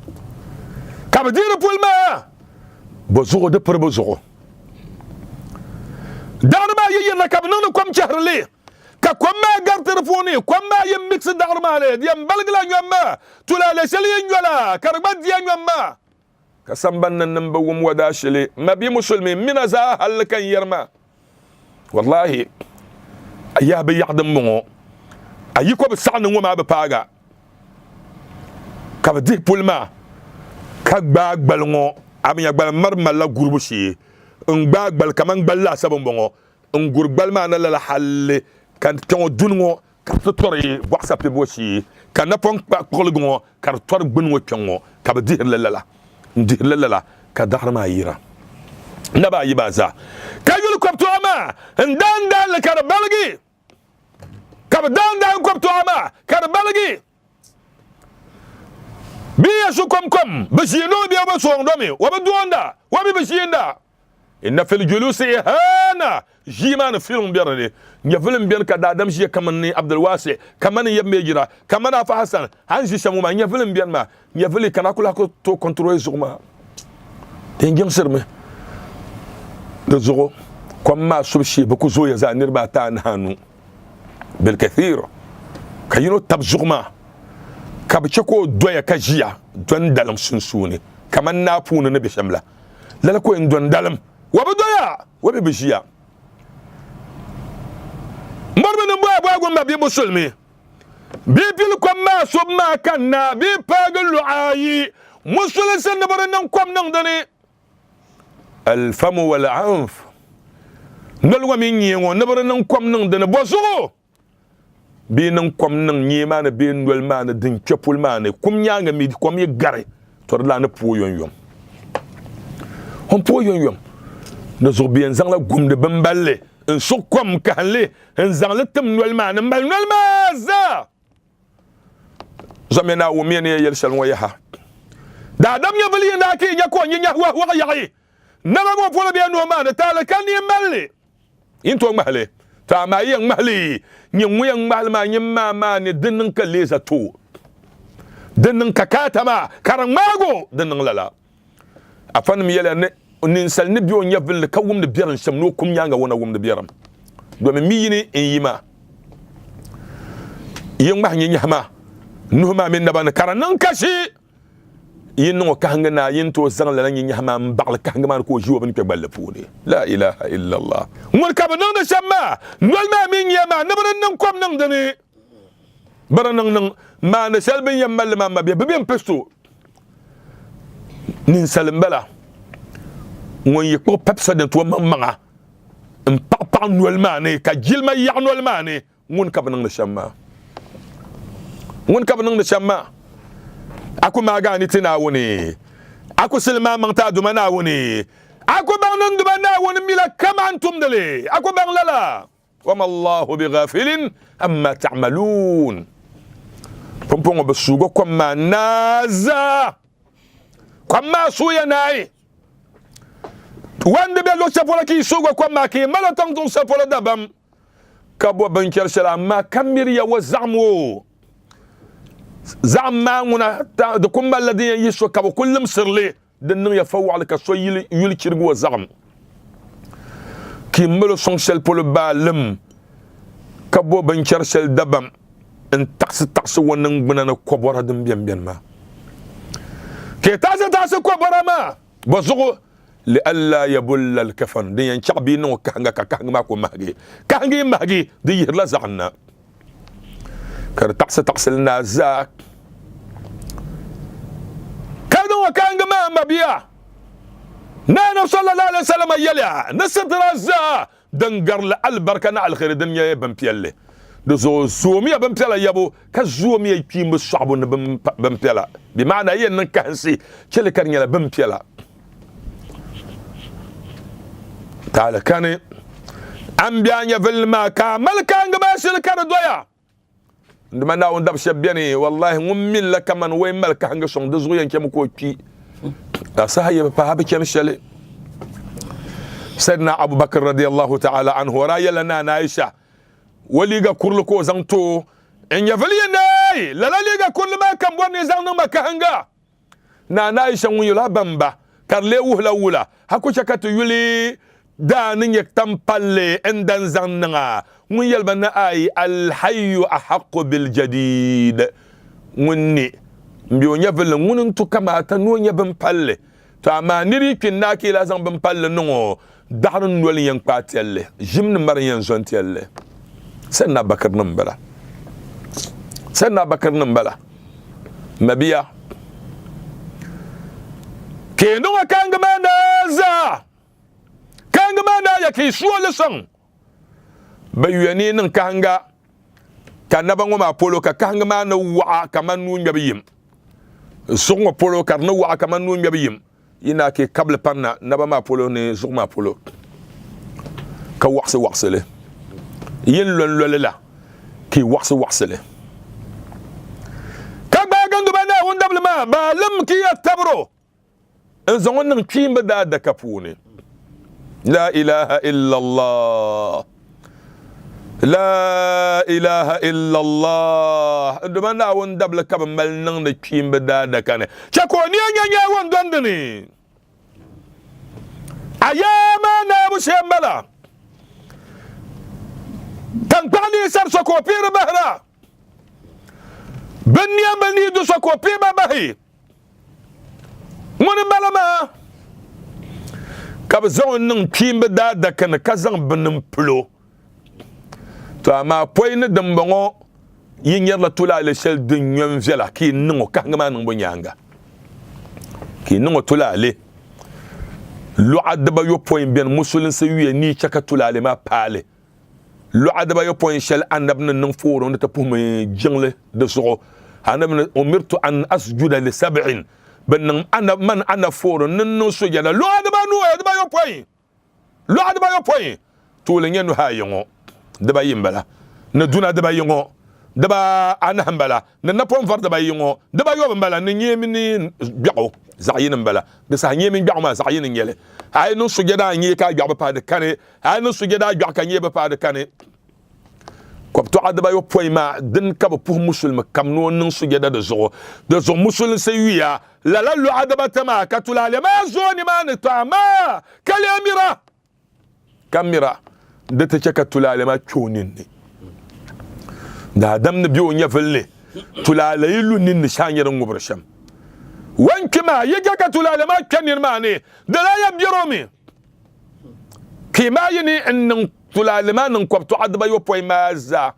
kab dir pul ma bo zugo de per bo zugo darma yirna kab non kom chahrli ka kwamma gar telefoni kwamma yem mix darma le diam balgla nyamma tulale sheli nyola karba dia nyamma ka samban nan ba wum wada sheli mabi musulmi mina za halkan yarma wallahi ayya bi yaqdam mo ayiko bi sa'na ngoma ba paga ka di pulma ka gba gbalngo amya gbal marma la gurbu shi ngba gbal kaman gballa sabon bongo ngur gbal ma na la halle kan ton dungo ka tori whatsapp boshi kan na pon kolgo ka tor bunwo tongo ka di lala ka darma yira naba yibaza ka yul kopto ama ndanda le kar balgi ka danda kopto ama kar balgi biya su kom bishino biya ba so ndomi wa ba duonda wa bi bishinda inna fil julusi ihana jiman film biyarne nya film biyan ka dadam shi kaman ni Abdul Wasi kaman yambe jira kaman Afa Hassan han shi shamu ma nya film biyan ma nya film kana kula ko to contrôler zuma tengem sirme de zugo comme ma subshi ba ku zo ya zanir ba ta nanu bil kathir kayino tab zuma ka bi ko doya ka jiya don dalam sunsuni kaman na funa na bishamla lala ko en don dalam wabadoya wabi bishiya marbe no boy gomba bi musulmi bi pil ko ma so ma kanna bi pagul ayi musulmi sen de baran kom nan dani al fam wal anf ndol wa min nyengo ne baran kom nan dani boso bi nan kom nan nyema na bi ndol ma na din kepul ma ne kum nyanga mi kom ye gare to la na po yon on po yon de zo bien zang la gum de bamballe en sokom kanle en zang la tem nol ma na mbal nol ma za zamena wo mene yel sel wo yaha da dam ya bali na ke nya ko nya wa yahi na ba mo polo bien no ma ta la kan ni malle into malle ta ma yen malle nyi nguyen mal ma nyi ma ne dinnin ka leza to dinnin ka kata ma karan mago dinnin lala afan mi yele ne ninsal ne biyo nyavil ka wum de biaran sham no kum nyanga wona wum de biaram do me miyini en yima yin ma nyi nyama no ma min nabana karanan kashi yin no ka hangana yin to zan la nyi nyama mbal ka hangama ko jiwo ban ke balle funi la ilaha illa allah ngol ka banan da shamma ngol ma min yama nabaran nan kom nan dane baranan nan ma na selbin yamal ma ma be ben pesto ninsal mbala won yi ko pepsa de to manga en pa nol mané ka jilma ya nol mané ngun ka banang de shamma aku magani tina woni aku silma mangta duma na woni aku banang duma na woni mila kama antum dale aku bang lala wama allah bighafilin amma ta'malun pompon be sugo ko manaza kwama suya nai wande be lo chapola ki sugo kwama ki mala tang ton chapola dabam kabo banker shala ma kamir ya wazamwo زعما منا دكم الذي يسوى كابو كل مصر لي دنو يفوع لك شوي يلي كيرغو زعم kimbolo son shel polo balum kabo ban char shel dabam en tax wonan gbana ko bora dum bien ma ke tax ko bora ma bozugo li alla yabull al kafan din yan chabi no kanga ma ko magi di yirla zanna kar tax lna zak kanu kanga ma mabiya نانا صلى الله عليه وسلم يلا نسد رزا دنقر البركة نا الخير الدنيا بمبيالي دزو زومي بمبيالا يابو كزومي يبين بالصعب بمبيالا بمعنى هي نكهنسي كل كان يلا بمبيالا تعالى كان أنبياء يفل ما كامل كان قباسي كان دويا عندما ناون دب شبياني والله ومن لك من وين ملك هنگ سون دزو ينكم كوكي أصحى بابا كان شلي سيدنا أبو بكر رضي الله تعالى عنه ورايا لنا نايشة وليغا كورلكو زانتو إن يفلي ناي لا ليغا كل ما كان بوني زانو ما كهنغا نايشة ويلا بامبا كارليو هلا هكو شكاتو يولي دان يكتم بالي اندان زاننا ويل بنا اي الحي أحق بالجديد وني mbiyo nyavele ngunin tu kama ta no nyabem palle to ama niri kinna ki la zang bem palle no darun wal yan patelle jimn mar yan zontelle sanna bakar nambala mabiya ke no kanga manaza ya ki suwale sang bayani nan kanga kanaba ngoma polo ka kanga mana wa kama nu nyabiyim zongo polo karno wa kama nu nyabiyim ina ke kable panna naba ma polo ne zuma polo ka waxse yin lon la ki waxse ka ba gandu bana hundable ma ba lam ki yatabro en zongo nan kimba da kapune la ilaha illa allah لا إله إلا الله دمنا وندبل كم ملنا نكيم بدادا كane شكوني يا وندندني أيام نابو شمبلا تنقلني سر سكوبير بهرا بني أمني دو سكوبير بهي من بلما كبزون نكيم بدادا كane كزن بنمبلو to ama poine dembongo yinyer la tula le sel de nyom vela ki ngo kanga ngo nyanga ki ngo tula le lu adaba yo poin ben musulin se wiye ni chaka tula le ma pale lu adaba yo poin shel andab nan foro ndata pum jingle de so anam umirtu an asjuda li sab'in ben ana foro nan so jala lu adaba yo poin to le nyenu ha yongo daba yimbala na duna daba yongo daba anahambala na napon var daba yongo daba yo mbala na nyemi ni biago zayin mbala de sa nyemi biago ma zayin nyele ay no sujada nyi ka biago pa de kane ay no sujada biago ka nyebe pa de kane ko to adaba yo poima din ka pour musulma kam no nan sujada de zo musulin se wiya la lu adaba tama ka tulale ma zoni man tama kamira da ta caka tulale ma kyonin ne da adam na biyo nya falle tulale yilu nin ni shanyiran gubrasham wanki ma yaga ka tulale ma kanin ma ne da la ya biro mi kima yini in tulale ma nan kwabto adba yo poy ma za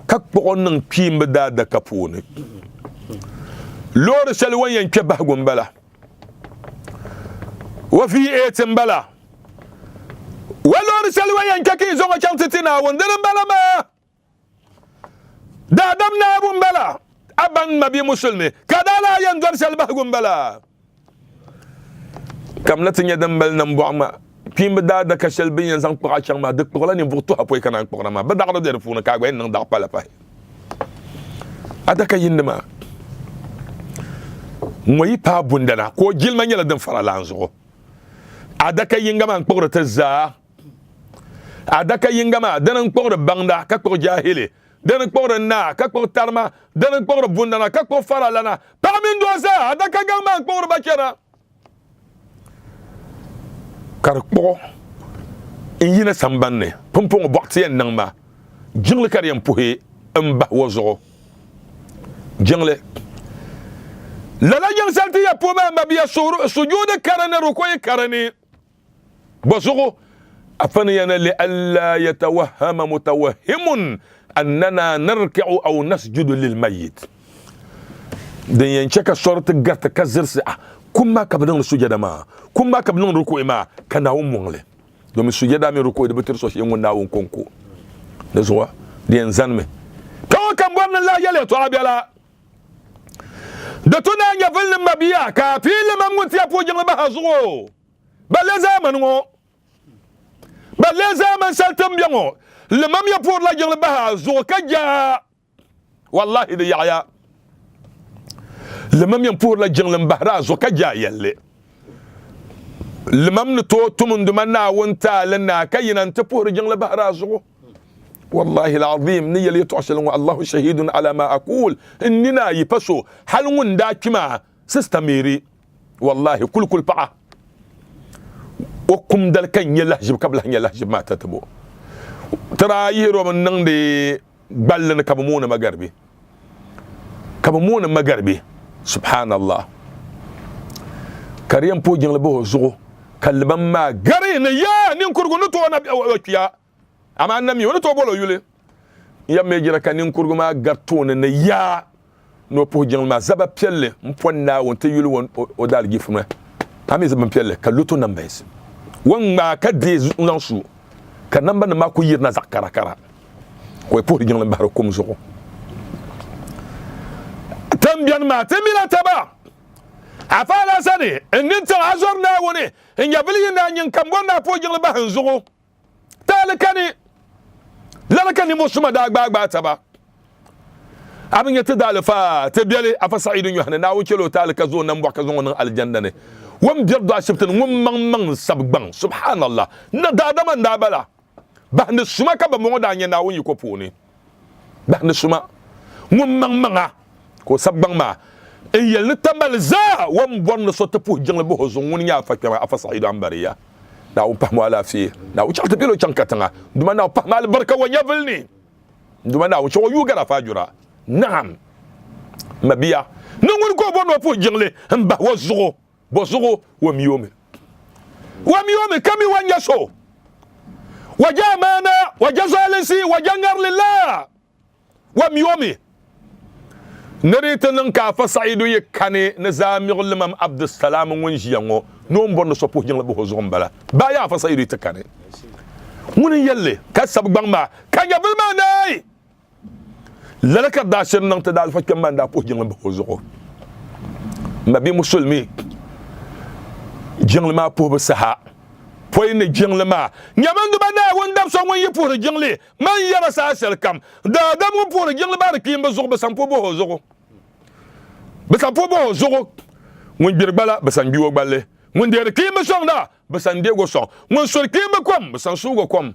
kak bo nan pimba da kapone lor sel wan yanke bahgun bala wa fi etin bala walor salwa yanka ki zongo chantitina wondirin bala ma da dam na bun bala aban mabi musulmi kadala yan dor salba gun bala kam natin ya dambal nan buama pimba da ka shalbin yan san kwa chang ma duk kola ni burtu apoy kana programa ba da da funa ka gwen nan da pala pa adaka yindima moyi pa bundana ko gilman yala dan fara lanzo adaka yingama nkpogro tazza adaka yingama dan nkpogro bangda ka ko jahili dan nkpogro na ka ko tarma dan nkpogro bundana ka ko fara lana pamin doza adaka gama nkpogro bakera kar kpo yina sambanne pompong bokti en nangma jingle kariyam puhe mba wozo jingle lala jang salti ya poma mabiya sujude karane rukoy karane bozugo afani yana li alla yatawahhama mutawahhimun annana narka'u aw nasjudu lil mayyit den yan chaka sorte garta kazirsi kuma kabnan sujada ma kuma kabnan rukoy ma kana umungle domin sujada mi rukoy de betir so yengo nawon konko da zuwa den zanme kawo kan bonna la yale to abiyala da tuna ya filin mabiya ka filin mamuti ya fojin ba hazugo balle zaman ngo balle zaman saltam biyango le mam ya pour la jeng ba hazugo kaja wallahi da yaya le mam ya pour la jeng ba hazugo kaja yalle le mam ne to tumun dumanna wonta lana kayinan ta pour jeng ba hazugo والله العظيم نية اللي يتعشلون الله شهيد على ما أقول إننا يفسو حلون داكما سستميري والله كل بقى وكم دلكن يلهجب قبل أن يلهجب ما تتبو ترى يهرو من نغدي بلن كبمون مغربي سبحان الله كريم بوجن لبوه زغو كلمة ما غرين يا ننكرغو نتوانا بأوكيا ama annami woni to bolo yule yamme jira kanin kurguma gartone ne ya no po jengma zaba pelle mponna wonte yule won o dal gifuma ami zaba pelle kaluto nambes won ma kadde nansu kan namba na mako yirna zakara kara ko po jengla mbaro kom zoko tambian ma temila taba afala sani eninta azorna woni en yabli na nyin kambona po jengla ba hanzugo talakani lalakani musuma da gbagba taba abin yata dalfa tabiyale afa sa'idun yohana na wuce lo talaka zo nan baka zo nan aljanna ne wam biyarda shiftin wam man sabban subhanallah na dadaman da bala ba ne suma ka ba mo da nya na wuni ko poni ba ne suma wam man ko sabban ma en yel tamal za wam bon so ta pu jingla bo zo wuni ya fa afa sa'idu bariya na upah wala fi na uchalta bilo chankatanga duma na upah mal barka wa yablni duma na ucho yuga na fajura naam mabiya nungun ko bono fu jingle mba wazugo bozugo wa miyome kami wanya so wajamana wajazalisi wajangar lillah wa miyome narita nan ka fa saidu yekane nazamir limam abdussalam wonjiyango non bonno so po jingla bo zombala ba ya fa saidu takane mun yalle ka sab bangma ka yabul ma nay lalaka da shin nan ta dal fa kan manda po jingla bo zo mabi musulmi jingla ma po ba saha po ne jingla ma nyamandu ba na wondam so won yipo jingle man yara sa sel kam da dam won po jingla ba ki mba zo ba sampo bo zo ba sampo bo zo won birbala ba san biwo gballe mun der kima sonda basan dego son mun sur kima kom basan sugo kom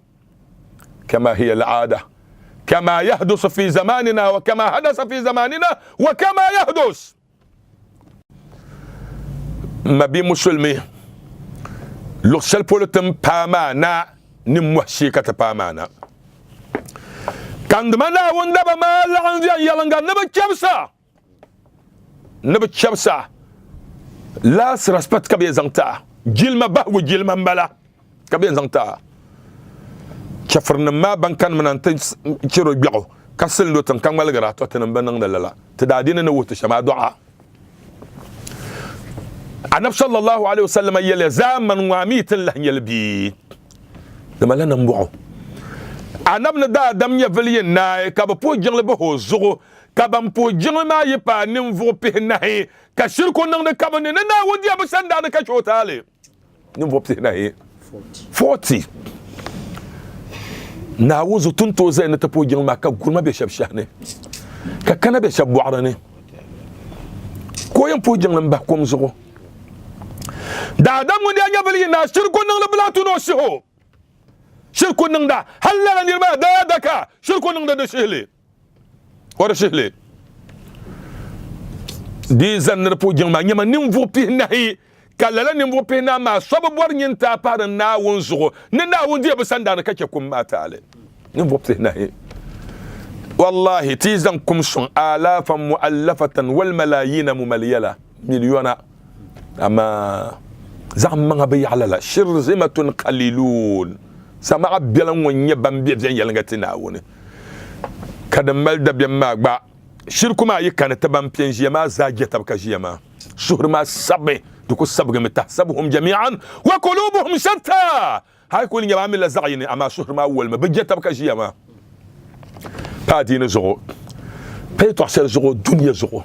kama hiya al'ada kama yahdus fi zamanina wa kama hadasa fi zamanina wa kama yahdus mabi musulmi lo sel politem pamana ni mwshi kata pamana kandmana wonda ba malan yalanga naba chapsa la respect kabe zangta jilma ba wo jilma mbala kabe zangta chafarna ma bankan manan tan ciro bi'o kasal do tan kangal gara to tan banan dalala tadadina na wuta shama du'a anab sallallahu alaihi wasallam yele zaman wa mitin lah yelbi dama lana mbu'o anab na da dam ya valiye na ka ba po jingle ba ho zugo ka ban po jingle ma yi pa nim vo pe nahi ka shirko nan da ka ban ne na wodi abusan da ka chotale nim vo pe nahi 40 na wuzu tunto zai na ta po jingle ma ka gurma be shabshane ka kana be shabwara ne ko yan po jingle ba kom zugo da dam wodi anya valiye na shirko nan la blatu no shiho shirku nan da halala nirma da daka shirku nan da shihle wara shihle di zan na po jingma nyama nim vo pi nahi kalala ni mo pena ma sobo bor nyin ta par na won zugo ni na won die besanda na kake kum matale ni mo pena he wallahi tizan kum sun alafan muallafatan wal malayin mumalyala milyona ama zam ma bi ala shirzimatun qalilun sama bilan wonye bambe bien yalanga tina woni kada malda bien magba shirku ma yikana taban pienje ma zaje tabka jiyama shuhur ma sabbe duko sabga mitahsabuhum jami'an wa qulubuhum shatta hay kul nyama amila zayni ama shuhur ma wal ma bije tabka jiyama pa dina zoro pay to sel zoro dunya zoro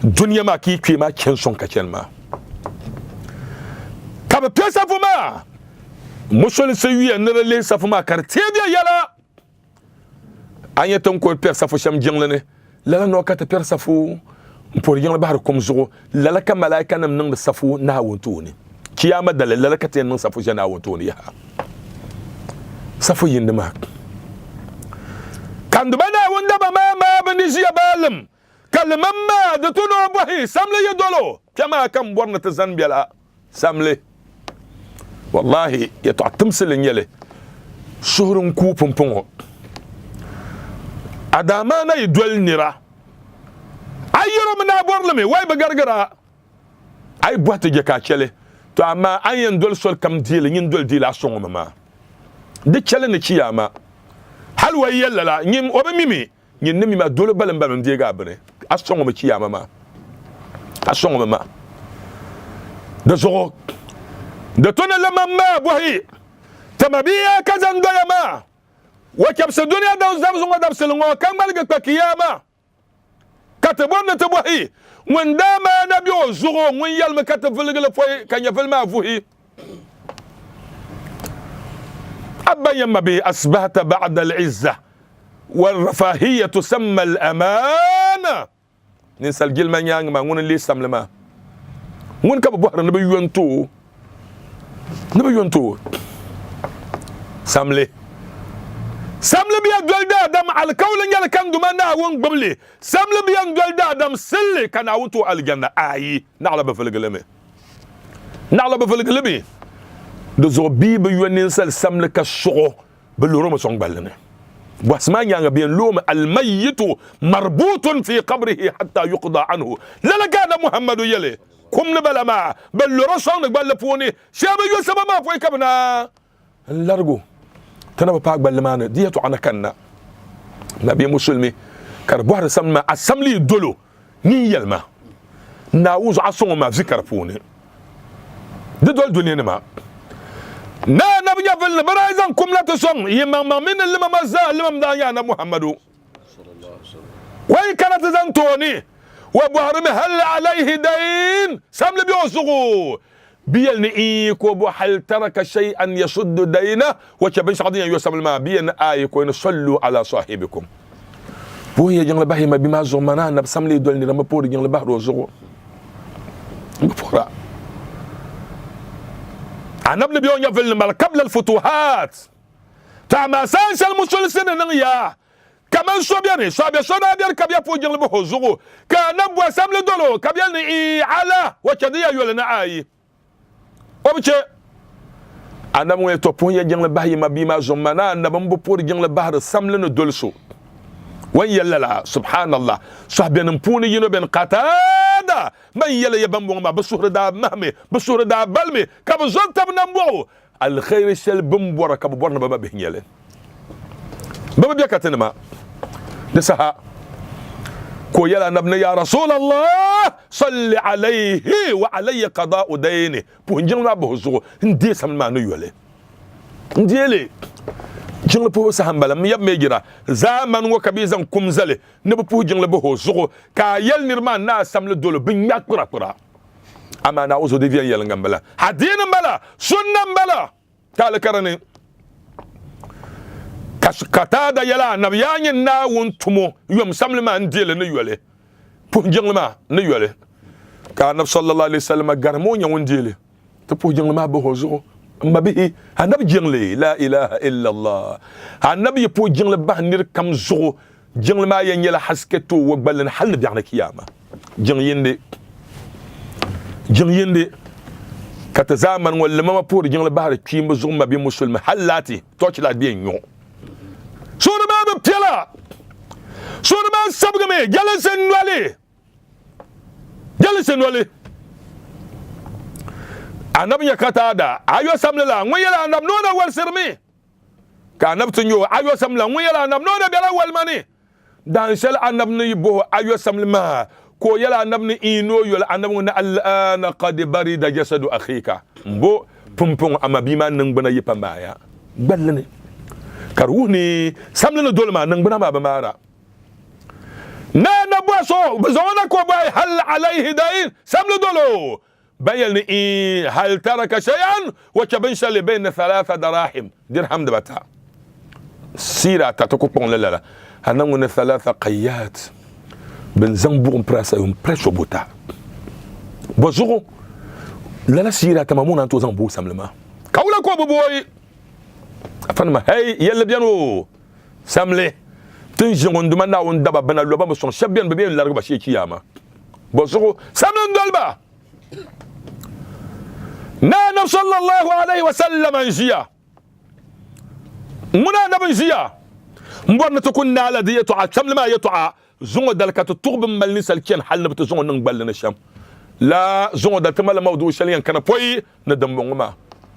dunya ma ki kwi ma kenson ka kelma kaba pesa fuma musul sawiya nere safuma kartebia yala anyeton ko persa fo sham jinglene lala no kata persa fo pour yanga bahar kom zugo lala ka malaika nam nang safu na wontuni kiyama dal lala ka ten nang safu jana wontuni ya safu yindima kandu bana wonda ba ma bani jiya balam kalmamma da tuno bahi samle yedolo kama kam borna ta zanbiala samle wallahi ya ta'tamsil nyele shuhrun ku pompongo adama na yidwal nira ayiro mna borleme way ba gargara ay boite je ka chele to ama ayen dol sol kam dile ngin dol dila songo mama de chele ne kiyama hal way yalla nyim obe mimi ngin nimi ma dol balam balam de ga bane asongo ma kiyama ma asongo mama de zoro de tona la mama bohi tamabiya kazan doyama وكبس الدنيا داو زمزم وداب سلمو كان مالك كياما كتبون تبوهي وين داما نبيو زغو وين يلم كتب فلقل فوي كان يفل ما فوهي أبا يما بي أصبحت بعد العزة والرفاهية تسمى الأمانة ننسى الجيل من يانغ ما ون اللي سملما ون كبا بوهر نبي يونتو سملي samle biya golda adam alkawlan yal kan duma na won gbamle samle biya golda adam sille kana wuto aljanna ayi na'la ba falgalame de zo bi be yonin sal samle ka shugo be loro mo song balne wasma nyanga bien loma almayyit marbutun fi qabrihi hatta yuqda anhu la kana muhammadu yale kum le balama be loro song balle poni shaba yo sabama foy kabna largo تنا بقى بالمانه ديتو انا كنا نبي مسلمي كربوار سما اسملي دولو ني يلما ناوز عصو ما ذكر فوني دول دنيا ما نا نبي يفل برايزن كم لا تصم يما من اللي ما زال اللي ما يانا محمد صلى الله عليه وسلم وين كانت زنتوني وبهرم هل عليه دين سمل بيوسغو بيلني إيكو بو هل ترك شيئا يصد دينه وكبنش قضية يوسم الماء بيلن آيكو إن صلوا على صاحبكم بوهي جنل باهي ما بما زمنا نبسم لي دولني لما بوري جنل بحر وزغو مفورا عن ابن بيون يفل المال قبل الفتوحات تعمى سانش المسلسين نغيا كمان صوبياني صوبيا بير كبيا فو جنل بحر وزغو كان نبوى سمل دولو كبيلني إي على وكذية يولنا آي obiche anam we to pon ye jengle bahyi mabima zomana anam bo por jengle bahar samle no dolso wan yalla subhanallah sahben poni yino ben qatada man yalla yabam bo ma basuhra da mahme basuhra da balme kab zontab nambo al khair shal bum boraka borna baba be nyele baba be katenma de saha كو يلا نبني يا رسول الله صل عليه وعلي قضاء دينه بونجن ما بوزو ندي سما نيولي نديلي جن بو سهم بلا ميب ميجرا زمان وكبيزن كمزله نبو بو جن لبو زو كا يل نرمان نا سمل دولو بن يقرا قرا اما انا اوزو دي يل ngambala hadin mbala sunna mbala kala karani katada yala nabiyanye na wontumo yom samlema ndele ne yole punjengma ne yole ka nab sallallahu alaihi wasallam garmo nya wondele to punjengma bo hozo mabi hanab jengle la ilaha illa allah hanab po jengle ba nir kam zo jengle ma yela hasketo wo balen hal bi ana kiyama jeng yende jing yende kata zaman wala mama pour jing la bahar kimba zuma bi musulma halati to ci la bi nyo sura ba ba piala sura ba sabgame jala sen wale anab ya kata da ayo samla nguyela anab no da wal sirmi ka anab tunyo ayo samla nguyela anab no da bela wal mani dan sel anab ni bo ayo samla ko yala anab ni ino yala anab na al'ana qad barida jasadu akhika mbo pumpung amabima nang bana yipambaya ballane karuni samla no dolma nang bana ba mara na boso zona ko bay hal alayhi dain samla dolo بين إيه هل ترك شيئا وكبنش اللي بين 3 دراهم درهم دبتا سيرة تتكوبون لا هنمون 3 قيات بن زنبون براسا يوم بريشو بوتا بوزوغو لا سيرة تمامون أنتو زنبو سملما كولا كوبو بوي أفنما هاي يلا بيانو سملي تنجون دمنا وندبا بنا لوبا بسون شبيان ببين لارغبا شي كياما بوزوغو سملن دولبا نانا صلى الله عليه وسلم انجيا منا نبنجيا مبرنا تكون نالا دي يتوعى شم لما يتوعى زون دالك تطوب مالني سالكين حل نبت زون نقبل الشام لا زون دالك مال موضوع شليان كان بوي ندم ما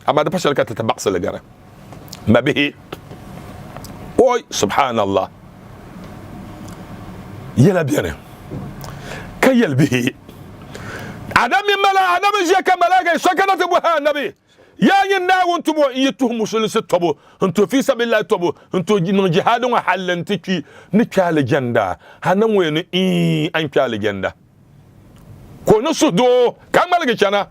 اما دبش لك تتبعص لقرا ما به اوي سبحان الله يلا بينا كيل به adam mala adam je kamalaga sakana to buha nabi ya yin na wonto bo yitu musul se tobo onto fi sabilillah tobo onto no jihadun halan tiki ni kyale genda hanan we no an kyale genda ko no sudo kamalaga chana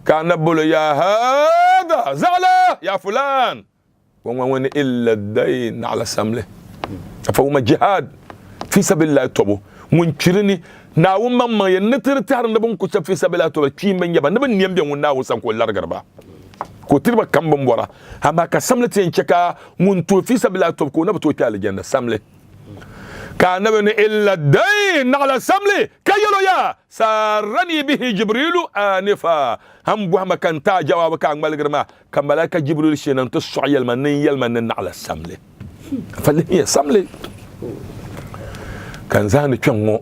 kana bolo ya hada zala ya fulan wani illa dayn ala samle fa huma jihad fi sabilillah tobo mun kirni na wun mamma ya nitir tar na bun ku fi sabila to ki men yaba na ban niyam ben wun na wusan ko largar ba ko tirba kan ban bora amma ka samle tin ceka mun to fi sabila to ko na to ki aljanna samle ka na ben illa dayn ala samle kayelo ya sarani bihi jibrilu anifa ham bu ma kan ta jawab ka malgar ma kan malaka jibril shenan to soyal man yalman ala samle falle samle kan zani kyango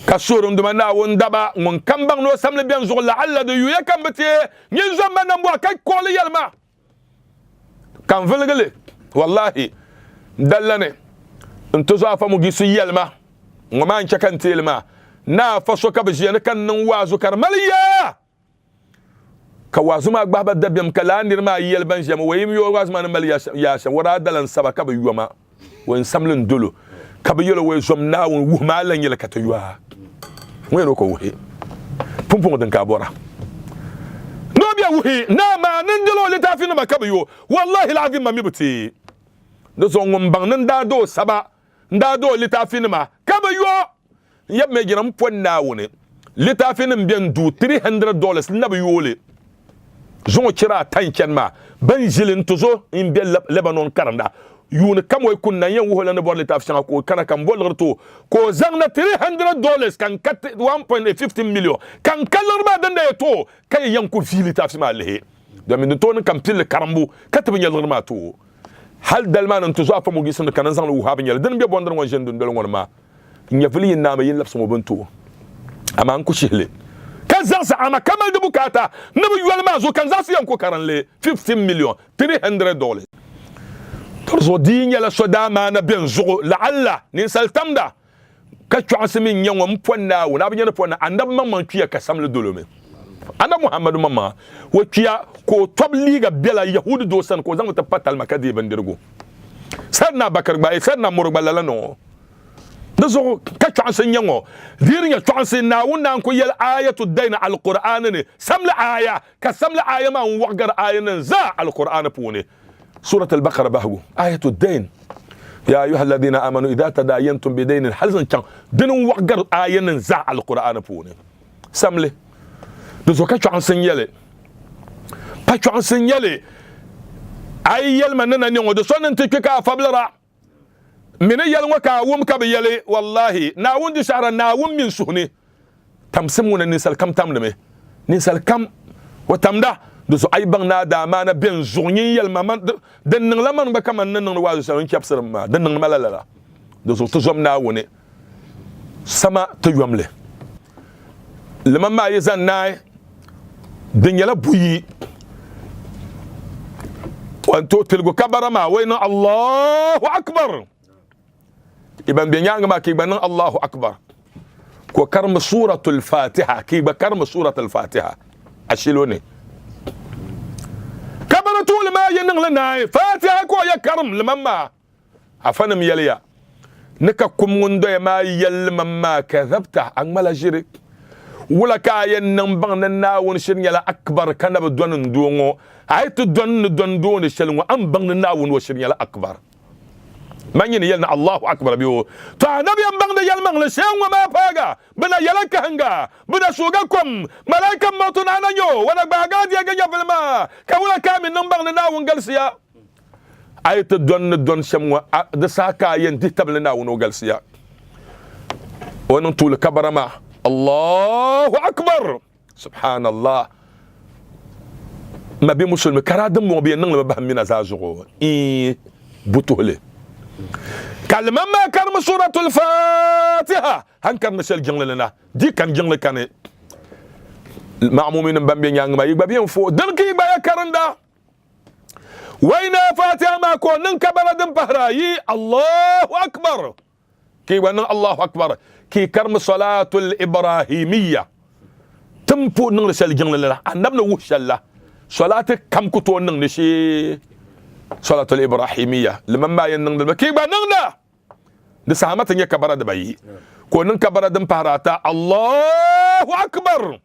كسورم دمنا وندبا من كم بان نو سمل بيان زغل لعل دو يو يكم بتي نيزو من نمبوا كي كولي يلما كان فلغلي والله دلني انتو زافا مجيسو يلما وما انشا كان تيلما نا فسو كبجيان كان نوازو كرماليا كوازو ما اقبابا دبيم كلان نرما يلبان جيما ويم يواز ما نمالي ياشا ورا دلن سبا كبا يوما وين سملن دولو كبا يلو ويزوم ناون وما لن يلكتو يوها وين ko wuhi pumpung den ka bora no bia wuhi na ma nindilo litafi na makabiyo wallahi alazim ma mibuti do so ngom bang nan da do saba nda do litafi na kabiyo yeb me giram ponna woni litafi na bian du $300 na biyo le zo kira tanken ma ban jilin tozo in bian Lebanon karanda yuni kam way kunna yan wo holana bor litaf shanga ko kana kam bol rto ko zangna $300 kan kat 1.15 million kan kallar ba danda to kay yan ko fi litaf ma lehe do min to kan pil karambu katbi nyal ma to hal dalman to zo afamu gisun kan zang lu haba nyal dan be bondar won jendun bel ngor ma nya fili na ma yin lafso mo bantu ama an ko shele kan zasa ama kamal de bukata nabi yul ma zo kan zasa yan ko karan le 15 million $300 torzo dinya la soda mana ben zugo la'alla nin saltamda ka tuasimi nyanwa mponna wona abnya ponna andab mamman tuya ka samle dolome anda muhammadu mamma wo tuya ko tobliga bela yahudu do san ko zangu ta patal makadi bandirgo sarna bakar ba sarna murba la no dazo ka tuasin nyanwo dirinya tuasin na wona ko yel ayatu daina alquran ne samla aya ka samla aya ma wagar ayanan za alquran pune سورة البقرة بهجو آية الدين يا أيها الذين آمنوا إذا تداينتم بدين حلزن كان دين وقر آية نزع القرآن بوني سملي دزو كاتشو عن سنيالي كاتشو عن سنيالي أي يلما ننا نيو دسو ننتكيكا فبلرا من يلما كاوم والله ناون دي شعر ناون من سهني تمسمون النسال كم تمنمي ninsal kam wa tamda do so ay bang na da mana ben zugni yel maman den nang la man ba kam nan nang wa so kep sir ma den nang malala do so to zom na woni sama to yomle le mamma yezan nay den yala buyi wanto tilgo kabara ma wayna Allahu akbar iban be nyanga ma ki banan Allahu akbar ko karma suratul fatiha ki ba karma suratul fatiha ashilone kabara tul ma yenan lana fatiha ko ya karm limamma afanam yaliya nika kum ngundo ma yal mamma kadhabta an mala shirik wala ka yenan bang nan na won shin yala akbar kana ba don ndongo ay to don don shelwa am bang nan na won wo shin yala akbar man yin yalna Allahu akbar biyo to annabi an bang da yalman le shen wa ma faga bana yalaka hanga bana shuga kom malaikan mutuna nan yo wala baga dia ga yafilma ka wala ka min nan bang na won galsiya ay to don shamwa da saka yin ditabla na won galsiya wannan tul kabarama Allahu akbar subhanallah ma bi musulmi karadum mo bi nan ma bahmina zazugo butole kalma ma karma suratul fatiha han karma shel jingle lana di kan jingle kane ma'mumin bambe nyang ma yigba bien fo dan ki ba ya karanda wayna fatiha ma ko nan kabara dan pahrayi Allahu akbar ki wannan Allahu akbar ki karma salatul ibrahimiyya tampo nan shel jingle lana annabna wushalla salatu kam ko to nan ne shi salatul ibrahimiyya liman ma yannan da ki ba nan da sahamatan ya kabara da bayi ko nan kabara dan farata Allahu akbar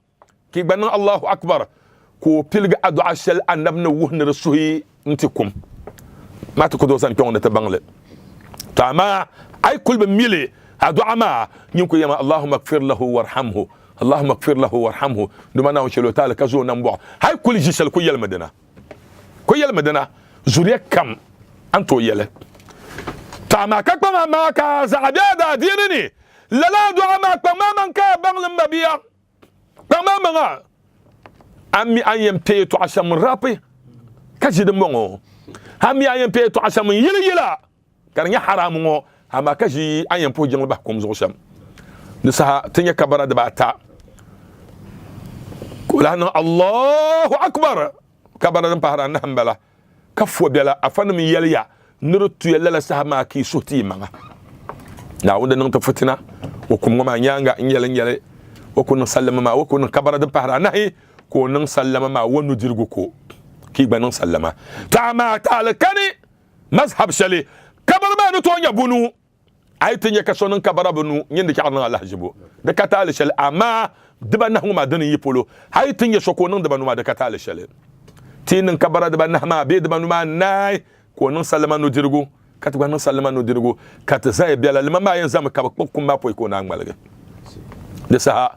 ki ba nan Allahu akbar ko pilga addu'a shal annabna wuhna rasuhi intikum ma ta ko do san ton da ta bangle tama ay kulba mile addu'a ma nyin ko yama Allahumma ighfir lahu warhamhu Allahumma ighfir lahu warhamhu duma na shelo ta ka zo nan bo hay kul jishal ko yal madina zuriya kam anto yele tama ka kpa ma ka zabiya da dinini lala do ma kpa ma man ka banglim mabiya kpa ma nga ami ayem pe to asham rapi ka jidin mongo ami ayem pe to asham yila karnya haram ngo ama ka ji ayem po jeng ba kom zo sham ni sa tanya kabara da bata kulana Allahu akbar kabara dan pahara na hambala kafo bela afana mi yelya nurutu yella sahama ki soti manga na wanda nan ta fitina wa kuma ma nyanga nyele wa kun sallama ma wa kun kabara da pahara nahi ko nan sallama ma wonu dirgu ko ki banan sallama ta ma talakani mazhab shali kabara ma no to nya bunu ay tinya ka sonon kabara bunu nyinde ki Allah Allah jibo da katale shali amma diba na huma dan yipolo hay tinya soko nan diba numa da katale shali tinin kabara da na ma be da numa nay ko nan sallama no dirgu kat gwa nan sallama no dirgu kat zai biala lima ma yan zam ka kokkum ma poy ko na ngmalga de sa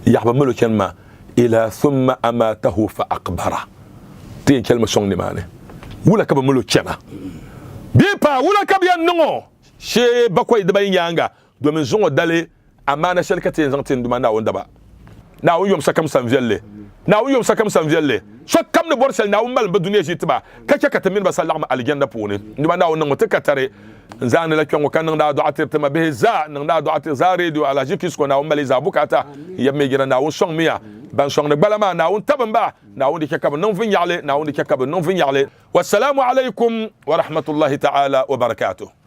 yahba mulu kenma ila thumma amatahu fa aqbara tin kelma songni mane wula ka ba mulu kena bi pa wula ka biyan ngo she bakoy da bayin yanga domin zongo dale amana shalkate zantin duma na wanda ba na wuyom sakam sanvelle na wuyom sakam sanvelle so kam ne borsel na wumbal ba duniya jitba kake katamin ba sallama aljanna pone duma na wannan mutaka tare zan la kyon kan da do atir tama be za nan da do atir za radio ala jikis ko na wumbal za bukata yamme gira na won song miya ban song ne balama na won taban ba na won dike kaba non fin yale na won dike kaba non fin yale wassalamu alaikum wa rahmatullahi ta'ala wa barakatuh